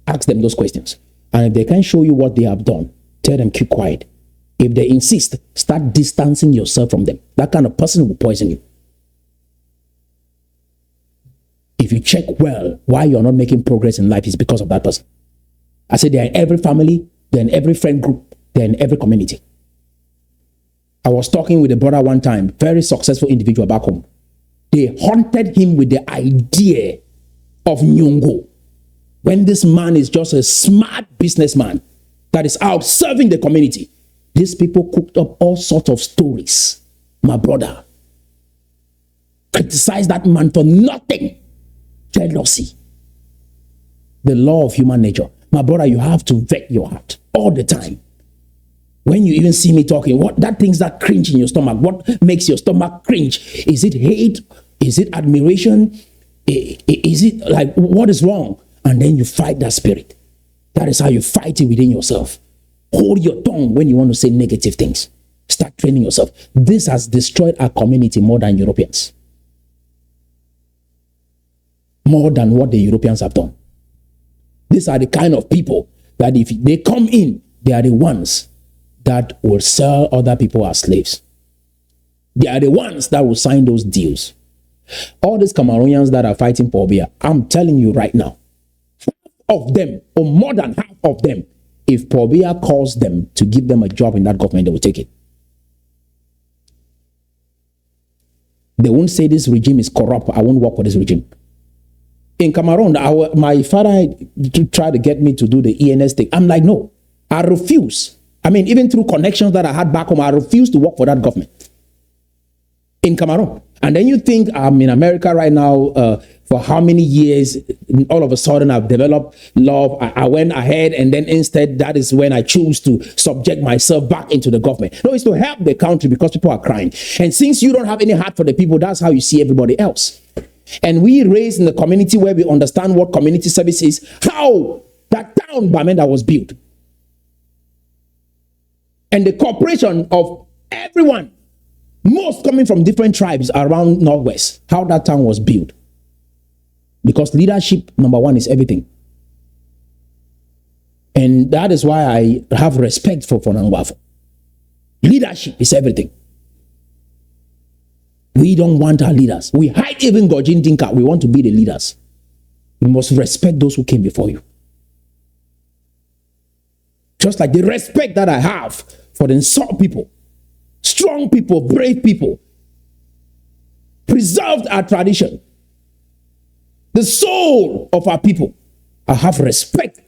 B: Ask them those questions. And if they can show you what they have done, tell them, keep quiet. If they insist, start distancing yourself from them. That kind of person will poison you. If you check well why you're not making progress in life, is because of that person. I said they're in every family, they're in every friend group, they're in every community. I was talking with a brother one time, very successful individual back home. They haunted him with the idea of Ngoh. When this man is just a smart businessman that is out serving the community. These people cooked up all sorts of stories. My brother, criticize that man for nothing. Jealousy. The law of human nature. My brother, you have to vet your heart all the time. When you even see me talking, what that things that cringe in your stomach, what makes your stomach cringe? Is it hate? Is it admiration? Is it like, what is wrong? And then you fight that spirit. That is how you fight it within yourself. Hold your tongue when you want to say negative things. Start training yourself. This has destroyed our community more than Europeans. More than what the Europeans have done. These are the kind of people that if they come in, they are the ones that will sell other people as slaves. They are the ones that will sign those deals. All these Cameroonians that are fighting for Obia, I'm telling you right now, of them, or more than half of them, if Pobia calls them to give them a job in that government, they will take it. They won't say this regime is corrupt. I won't work for this regime. In Cameroon, my father tried to get me to do the ENS thing. I'm like, no, I refuse. I mean, even through connections that I had back home, I refuse to work for that government in Cameroon. And then you think I'm in America right now, for how many years, all of a sudden I've developed love. I went ahead, and then instead that is when I choose to subject myself back into the government. No, it's to help the country because people are crying. And since you don't have any heart for the people, that's how you see everybody else. And we raised in the community where we understand what community service is, how that town Bamenda was built. And the cooperation of everyone, most coming from different tribes around Northwest, how that town was built. Because leadership, number one, is everything. And that is why I have respect for Ngoh. Leadership is everything. We don't want our leaders. We hide even Gojin Tinka. We want to be the leaders. You must respect those who came before you. Just like the respect that I have for the Nsor people, strong people, brave people, preserved our tradition, the soul of our people. I have respect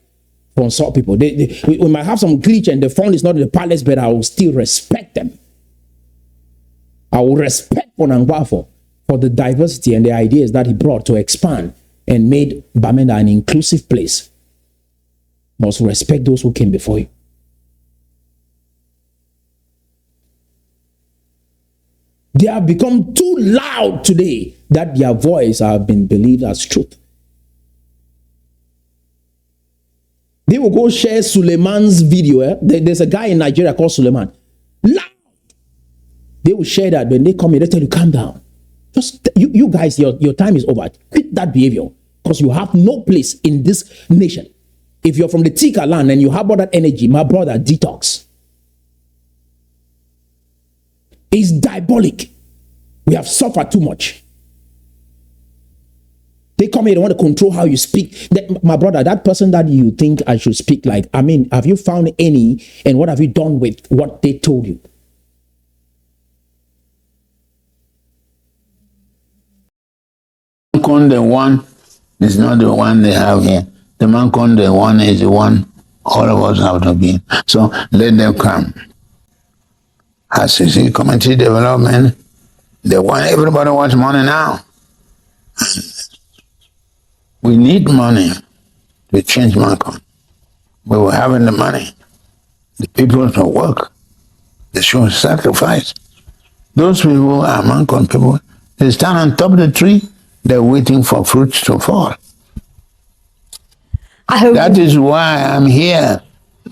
B: for Nsor people. We might have some glitch and the phone is not in the palace, but I will still respect them. I will respect Ngoh for the diversity and the ideas that he brought to expand and made Bamenda an inclusive place. Must respect those who came before you. They have become too loud today that their voice have been believed as truth. They will go share Suleiman's video. There's a guy in Nigeria called Suleiman. Loud. They will share that. When they come here, they tell you, calm down. Just you guys, your time is over. Quit that behavior because you have no place in this nation. If you're from the Tikar land and you have all that energy, my brother, detox. It's diabolic. We have suffered too much. They come here, they want to control how you speak. My brother, that person that you think I should speak like, I mean, have you found any, and what have you done with what they told you?
C: Conde one is not the one they have here. The man Conde one is the one all of us have to be. So let them come. As you see, community development, everybody wants money now. We need money to change Macon. We were having the money. The people to work. They should sacrifice. Those people are Macon people. They stand on top of the tree. They're waiting for fruits to fall. That is why I'm here.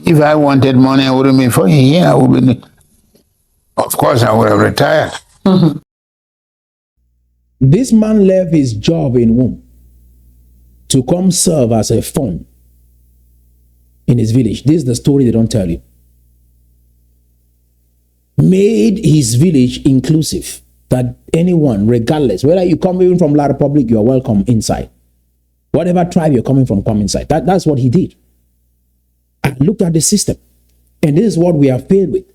C: If I wanted money, I wouldn't be for here. I would be. Of course, I would have retired.
D: Mm-hmm.
B: This man left his job in Ngoh to come serve as a phone in his village. This is the story they don't tell you. Made his village inclusive, that anyone, regardless, whether you come even from La Republic, you are welcome inside. Whatever tribe you're coming from, come inside. That's what he did. I looked at the system, and this is what we have failed with.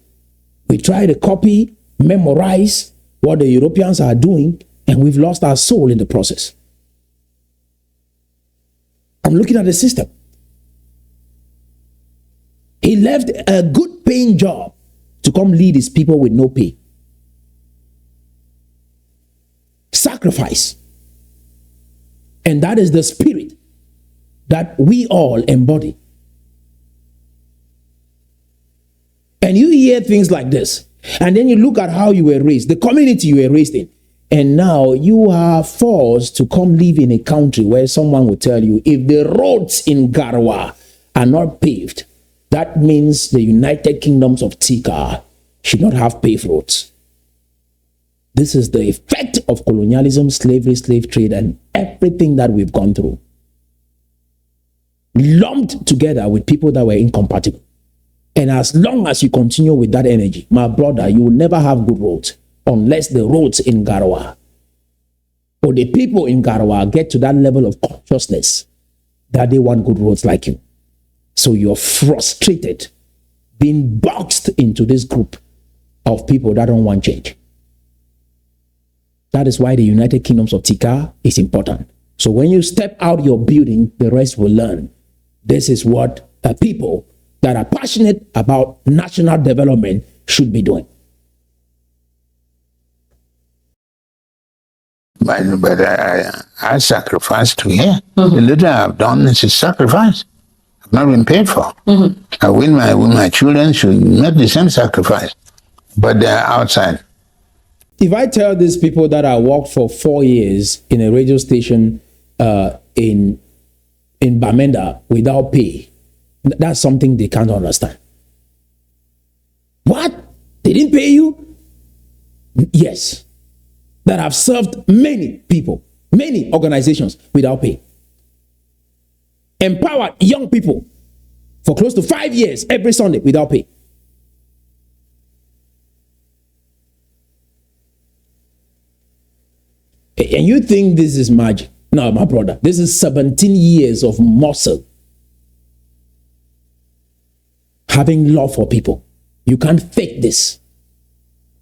B: We try to copy, memorize what the Europeans are doing, and we've lost our soul in the process. I'm looking at the system. He left a good paying job to come lead his people with no pay. Sacrifice. And that is the spirit that we all embody. And you hear things like this, and then you look at how you were raised, the community you were raised in, and now you are forced to come live in a country where someone will tell you, if the roads in Garwa are not paved, that means the United Kingdoms of Tikar should not have paved roads. This is the effect of colonialism, slavery, slave trade, and everything that we've gone through. Lumped together with people that were incompatible. And as long as you continue with that energy, my brother, you will never have good roads unless the roads in Garwa or the people in Garwa get to that level of consciousness that they want good roads like you. So you're frustrated being boxed into this group of people that don't want change. That is why the United Kingdoms of Tikar is important. So when you step out your building, the rest will learn. This is what the people that are passionate about national development should be doing.
C: But I sacrificed to here. Mm-hmm. The little I've done is a sacrifice. I've not been paid for. Mm-hmm. I will my children should make the same sacrifice, but they're outside.
B: If I tell these people that I worked for 4 years in a radio station in Bamenda without pay, that's something they can't understand. What? They didn't pay you? Yes. That have served many people Many organizations without pay. Empowered young people for close to 5 years every Sunday without pay. And you think this is magic? No, my brother, this is 17 years of muscle. Having love for people. You can't fake this.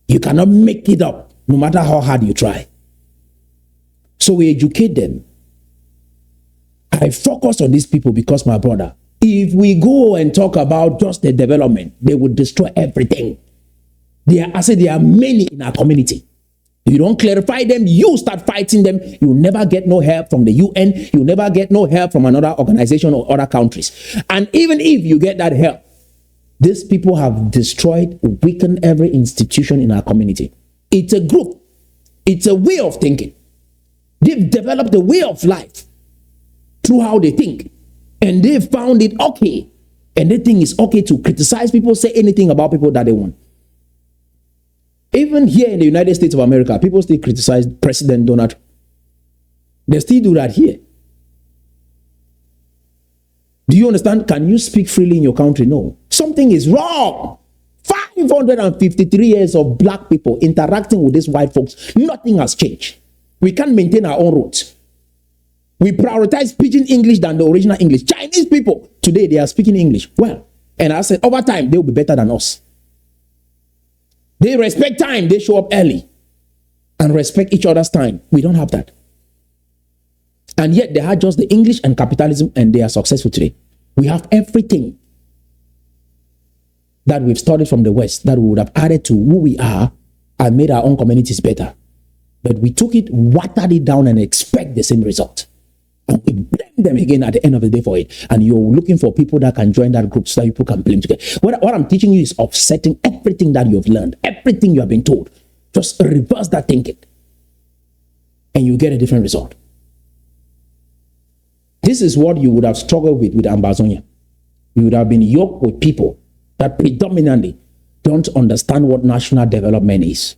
B: You cannot make it up, no matter how hard you try. So we educate them. I focus on these people because, my brother, if we go and talk about just the development, they would destroy everything. I say there are many in our community. You don't clarify them, you start fighting them, you never get no help from the UN, you never get no help from another organization or other countries. And even if you get that help, these people have destroyed, weakened every institution in our community. It's a group. It's a way of thinking. They've developed a way of life through how they think. And they found it okay. And they think it's okay to criticize people, say anything about people that they want. Even here in the United States of America, people still criticize President Donald Trump. They still do that here. Do you understand? Can you speak freely in your country? No. Something is wrong. 553 years of black people interacting with these white folks. Nothing has changed. We can't maintain our own roots. We prioritize pidgin English than the original English. Chinese people, today they are speaking English well. And I said, over time, they will be better than us. They respect time. They show up early and respect each other's time. We don't have that. And yet they had just the English and capitalism and they are successful today. We have everything that we've studied from the West that we would have added to who we are and made our own communities better. But we took it, watered it down and expect the same result. And we blame them again at the end of the day for it. And you're looking for people that can join that group so that people can blame together. What I'm teaching you is offsetting everything that you've learned, everything you have been told. Just reverse that thinking. And you get a different result. This is what you would have struggled with Ambazonia. You would have been yoked with people that predominantly don't understand what national development is.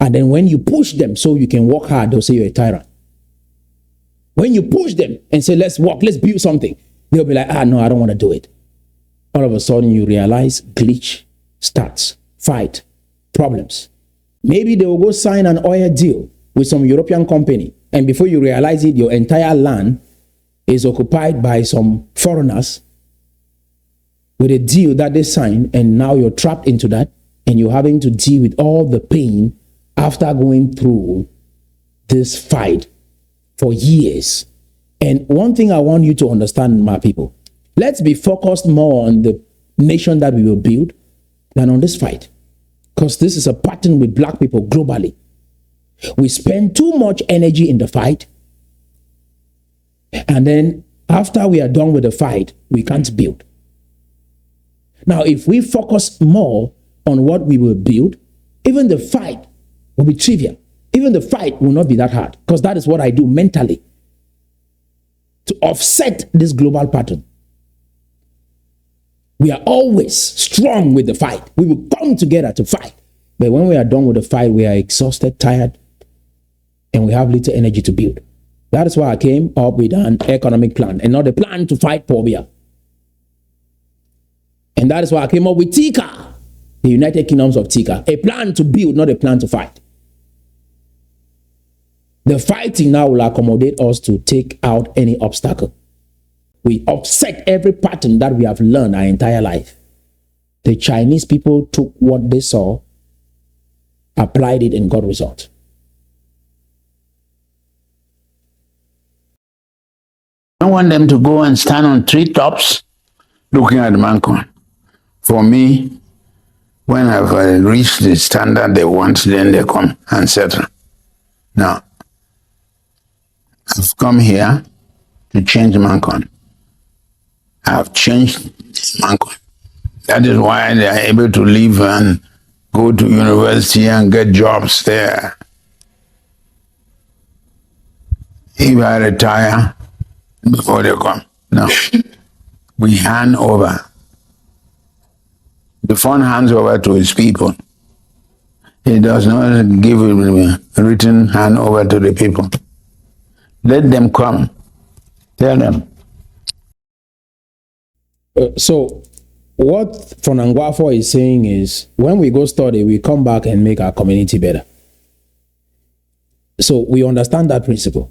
B: And then when you push them so you can work hard, they'll say you're a tyrant. When you push them and say, let's work, let's build something, they'll be like, no, I don't want to do it. All of a sudden you realize glitch starts, fight, problems. Maybe they will go sign an oil deal with some European company. And before you realize it, your entire land is occupied by some foreigners with a deal that they signed. And now you're trapped into that. And you're having to deal with all the pain after going through this fight for years. And one thing I want you to understand, my people, let's be focused more on the nation that we will build than on this fight. Because this is a pattern with black people globally. We spend too much energy in the fight. And then after we are done with the fight, we can't build. Now, if we focus more on what we will build, even the fight will be trivial. Even the fight will not be that hard, because that is what I do mentally to offset this global pattern. We are always strong with the fight. We will come together to fight. But when we are done with the fight, we are exhausted, tired, and we have little energy to build. That is why I came up with an economic plan and not a plan to fight poverty. And that is why I came up with Tikar, the United Kingdoms of Tikar, a plan to build, not a plan to fight. The fighting now will accommodate us to take out any obstacle. We offset every pattern that we have learned our entire life. The Chinese people took what they saw, applied it, and got results.
C: I want them to go and stand on treetops looking at mankind. For me, when I've reached the standard they want, then they come and settle. Now, I've come here to change mankind. I've changed mankind. That is why they are able to live and go to university and get jobs there. If I retire before they come, no. We hand over. The fund hands over to his people. He does not give a written hand over to the people. Let them come. Tell them.
B: So what Ngoh is saying is, when we go study, we come back and make our community better. So we understand that principle.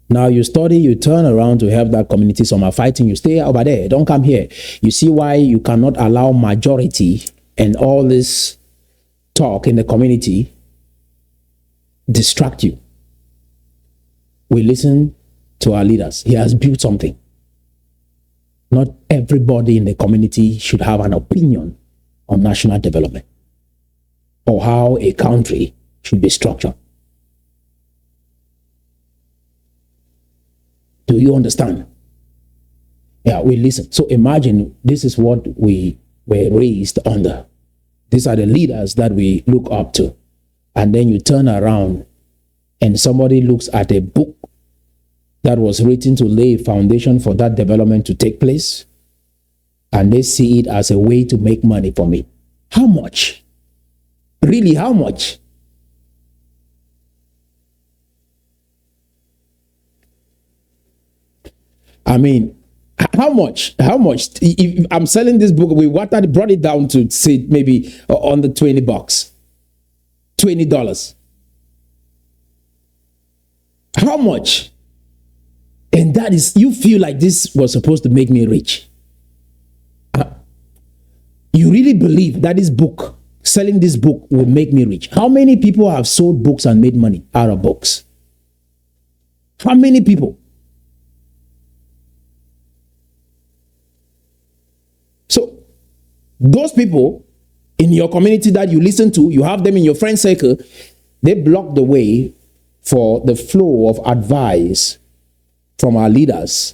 B: Now you study, you turn around to help that community. Some are fighting, you stay over there, don't come here. You see why you cannot allow majority and all this talk in the community distract you. We listen to our leaders. He has built something. Not everybody in the community should have an opinion on national development or how a country should be structured. Do you understand? Yeah, we listen. So imagine this is what we were raised under. These are the leaders that we look up to. And then you turn around and somebody looks at a book that was written to lay a foundation for that development to take place, and they see it as a way to make money from it. How much? Really, how much? I mean, how much? How much? If I'm selling this book, we brought it down to, say, maybe under $20. $20. How much? And that is, you feel like this was supposed to make me rich. You really believe that this book, selling this book, will make me rich? How many people have sold books and made money out of books? How many people? So those people in your community that you listen to, you have them in your friend circle, they block the way for the flow of advice from our leaders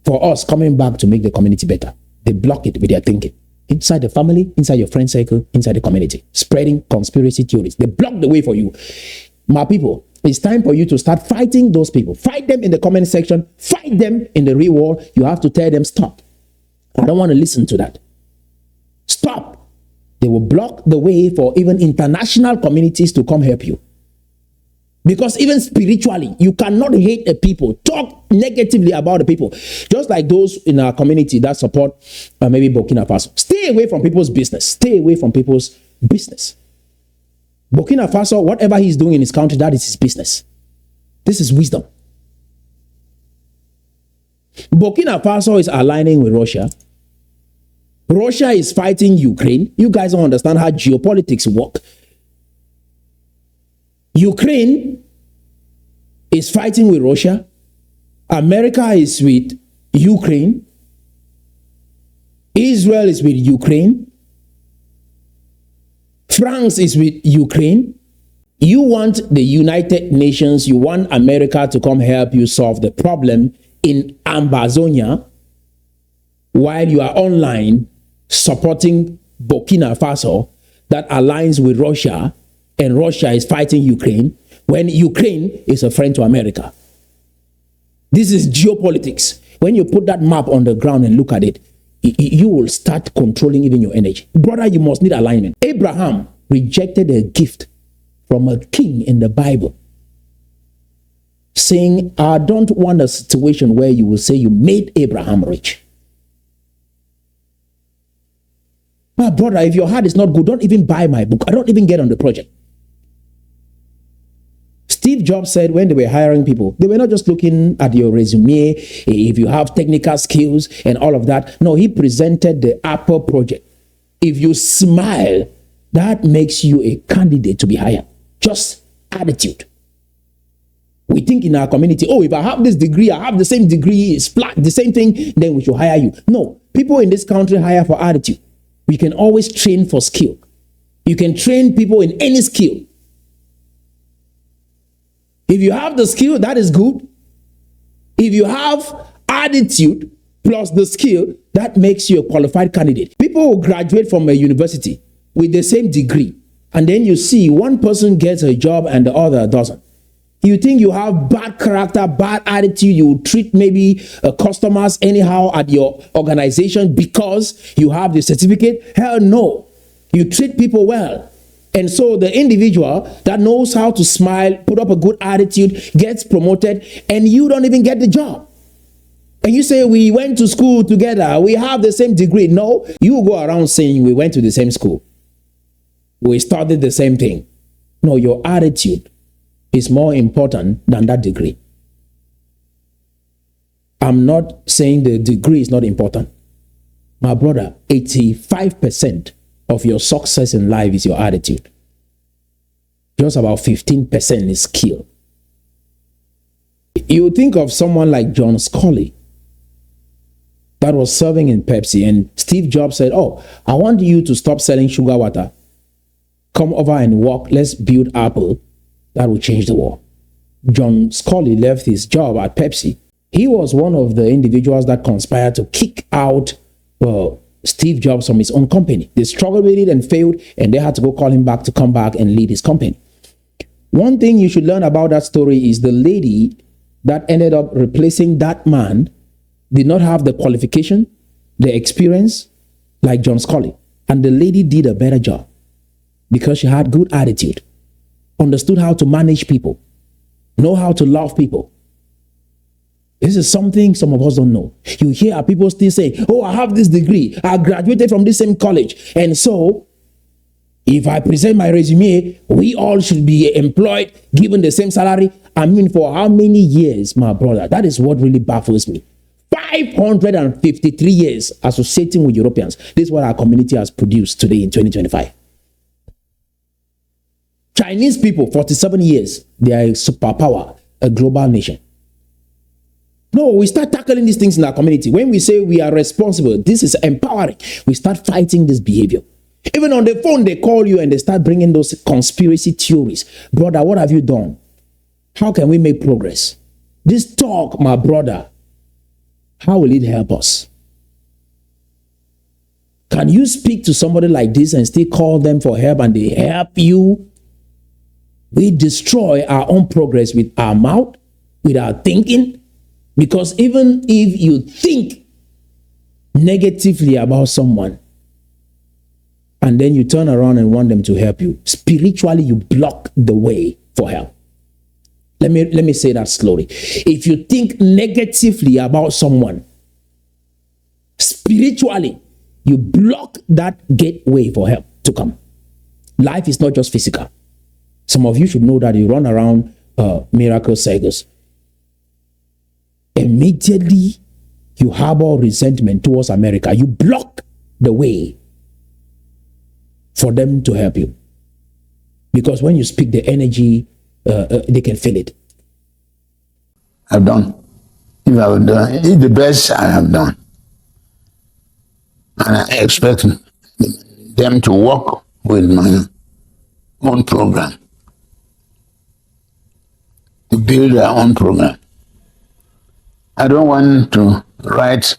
B: for us coming back to make the community better. They block it with their thinking. Inside the family, inside your friend circle, inside the community, spreading conspiracy theories. They block the way for you. My people, it's time for you to start fighting those people. Fight them in the comment section. Fight them in the real world. You have to tell them, stop. I don't want to listen to that. Stop. They will block the way for even international communities to come help you. Because even spiritually, you cannot hate the people. Talk negatively about the people. Just like those in our community that support maybe Burkina Faso. Stay away from people's business. Stay away from people's business. Burkina Faso, whatever he's doing in his country, that is his business. This is wisdom. Burkina Faso is aligning with Russia. Russia is fighting Ukraine. You guys don't understand how geopolitics work. Ukraine is fighting with Russia. America is with Ukraine. Israel is with Ukraine. France is with Ukraine. You want the United Nations, you want America to come help you solve the problem in Amazonia while you are online supporting Burkina Faso that aligns with Russia, and Russia is fighting Ukraine when Ukraine is a friend to America. This is geopolitics. When you put that map on the ground and look at it, you will start controlling even your energy. Brother, you must need alignment. Abraham rejected a gift from a king in the Bible, saying, I don't want a situation where you will say you made Abraham rich. My brother, if your heart is not good, don't even buy my book. I don't even get on the project. Steve Jobs said when they were hiring people, they were not just looking at your resume, if you have technical skills and all of that. No, he presented the Apple project. If you smile, that makes you a candidate to be hired. Just attitude. We think in our community, oh, if I have this degree, I have the same degree, it's flat, the same thing, then we should hire you. No, people in this country hire for attitude. We can always train for skill. You can train people in any skill. If you have the skill, that is good. If you have attitude plus the skill, that makes you a qualified candidate. People will graduate from a university with the same degree, and then you see one person gets a job and the other doesn't. You think you have bad character, bad attitude, you treat maybe customers anyhow at your organization because you have the certificate? Hell no. You treat people well. And so the individual that knows how to smile, put up a good attitude, gets promoted, and you don't even get the job. And you say, we went to school together, we have the same degree. No, you go around saying we went to the same school. We studied the same thing. No, your attitude is more important than that degree. I'm not saying the degree is not important. My brother, 85% of your success in life is your attitude. Just about 15% is skill. You think of someone like John Scully that was serving in Pepsi, and Steve Jobs said, oh, I want you to stop selling sugar water. Come over and work. Let's build Apple. That will change the world. John Scully left his job at Pepsi. He was one of the individuals that conspired to kick out Steve Jobs from his own company. They struggled with it and failed, and they had to go call him back to come back and lead his company. One thing you should learn about that story is the lady that ended up replacing that man did not have the qualification, the experience like John Scully. And the lady did a better job because she had good attitude, understood how to manage people, know how to love people. This is something some of us don't know. You hear people still say, oh, I have this degree. I graduated from this same college. And so if I present my resume, we all should be employed, given the same salary. I mean, for how many years, my brother? That is what really baffles me. 553 years associating with Europeans. This is what our community has produced today in 2025. Chinese people, 47 years. They are a superpower, a global nation. No, we start tackling these things in our community. When we say we are responsible, this is empowering. We start fighting this behavior. Even on the phone, they call you and they start bringing those conspiracy theories. Brother, what have you done? How can we make progress? This talk, my brother, how will it help us? Can you speak to somebody like this and still call them for help and they help you? We destroy our own progress with our mouth, with our thinking. Because even if you think negatively about someone and then you turn around and want them to help you, spiritually you block the way for help. Let me say that slowly. If you think negatively about someone, spiritually you block that gateway for help to come. Life is not just physical. Some of you should know that you run around miracle circles. Immediately you harbor resentment towards America. You block the way for them to help you. Because when you speak the energy, they can feel it.
C: I've done. If I've done, it's the best I have done. And I expect them to work with my own program, to build their own program. I don't want to write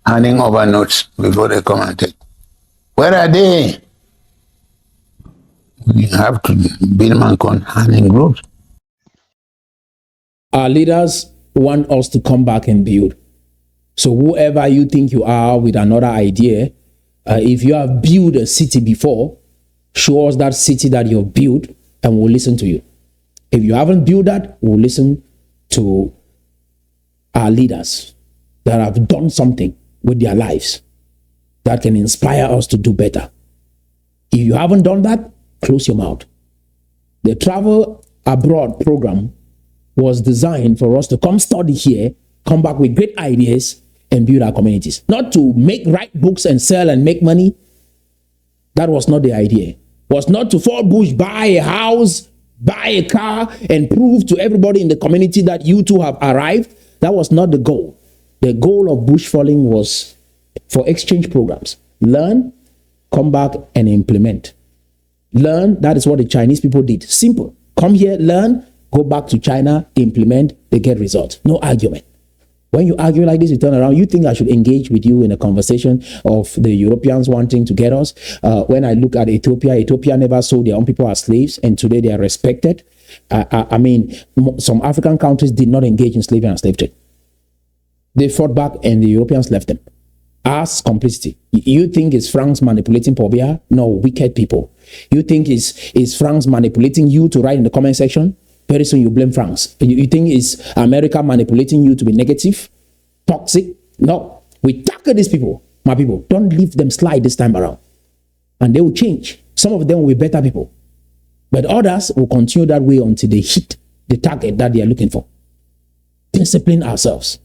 C: handing over notes before they come and take. Where are they? We have to build Mancon handing groups.
B: Our leaders want us to come back and build. So whoever you think you are with another idea, if you have built a city before, show us that city that you've built and we'll listen to you. If you haven't built that, we'll listen to our leaders that have done something with their lives that can inspire us to do better. If you haven't done that, close your mouth. The travel abroad program was designed for us to come study here, come back with great ideas and build our communities. Not to write books and sell and make money. That was not the idea. It was not to fall bush, buy a house, buy a car and prove to everybody in the community that you too have arrived. That was not the goal. The goal of bush falling was for exchange programs. Learn, come back and implement. Learn, that is what the Chinese people did. Simple. Come here, learn, go back to China, implement, they get results. No argument. When you argue like this, you turn around, you think I should engage with you in a conversation of the Europeans wanting to get us. When I look at Ethiopia never sold their own people as slaves, and today they are respected. I mean, some African countries did not engage in slavery and slave trade. They fought back and the Europeans left them. As complicity. You think it's France manipulating Paul Biya? No, wicked people. You think is France manipulating you to write in the comment section? Very soon you blame France. You think is America manipulating you to be negative, toxic? No, we tackle these people. My people, don't leave them slide this time around. And they will change. Some of them will be better people. But others will continue that way until they hit the target that they are looking for. Discipline ourselves.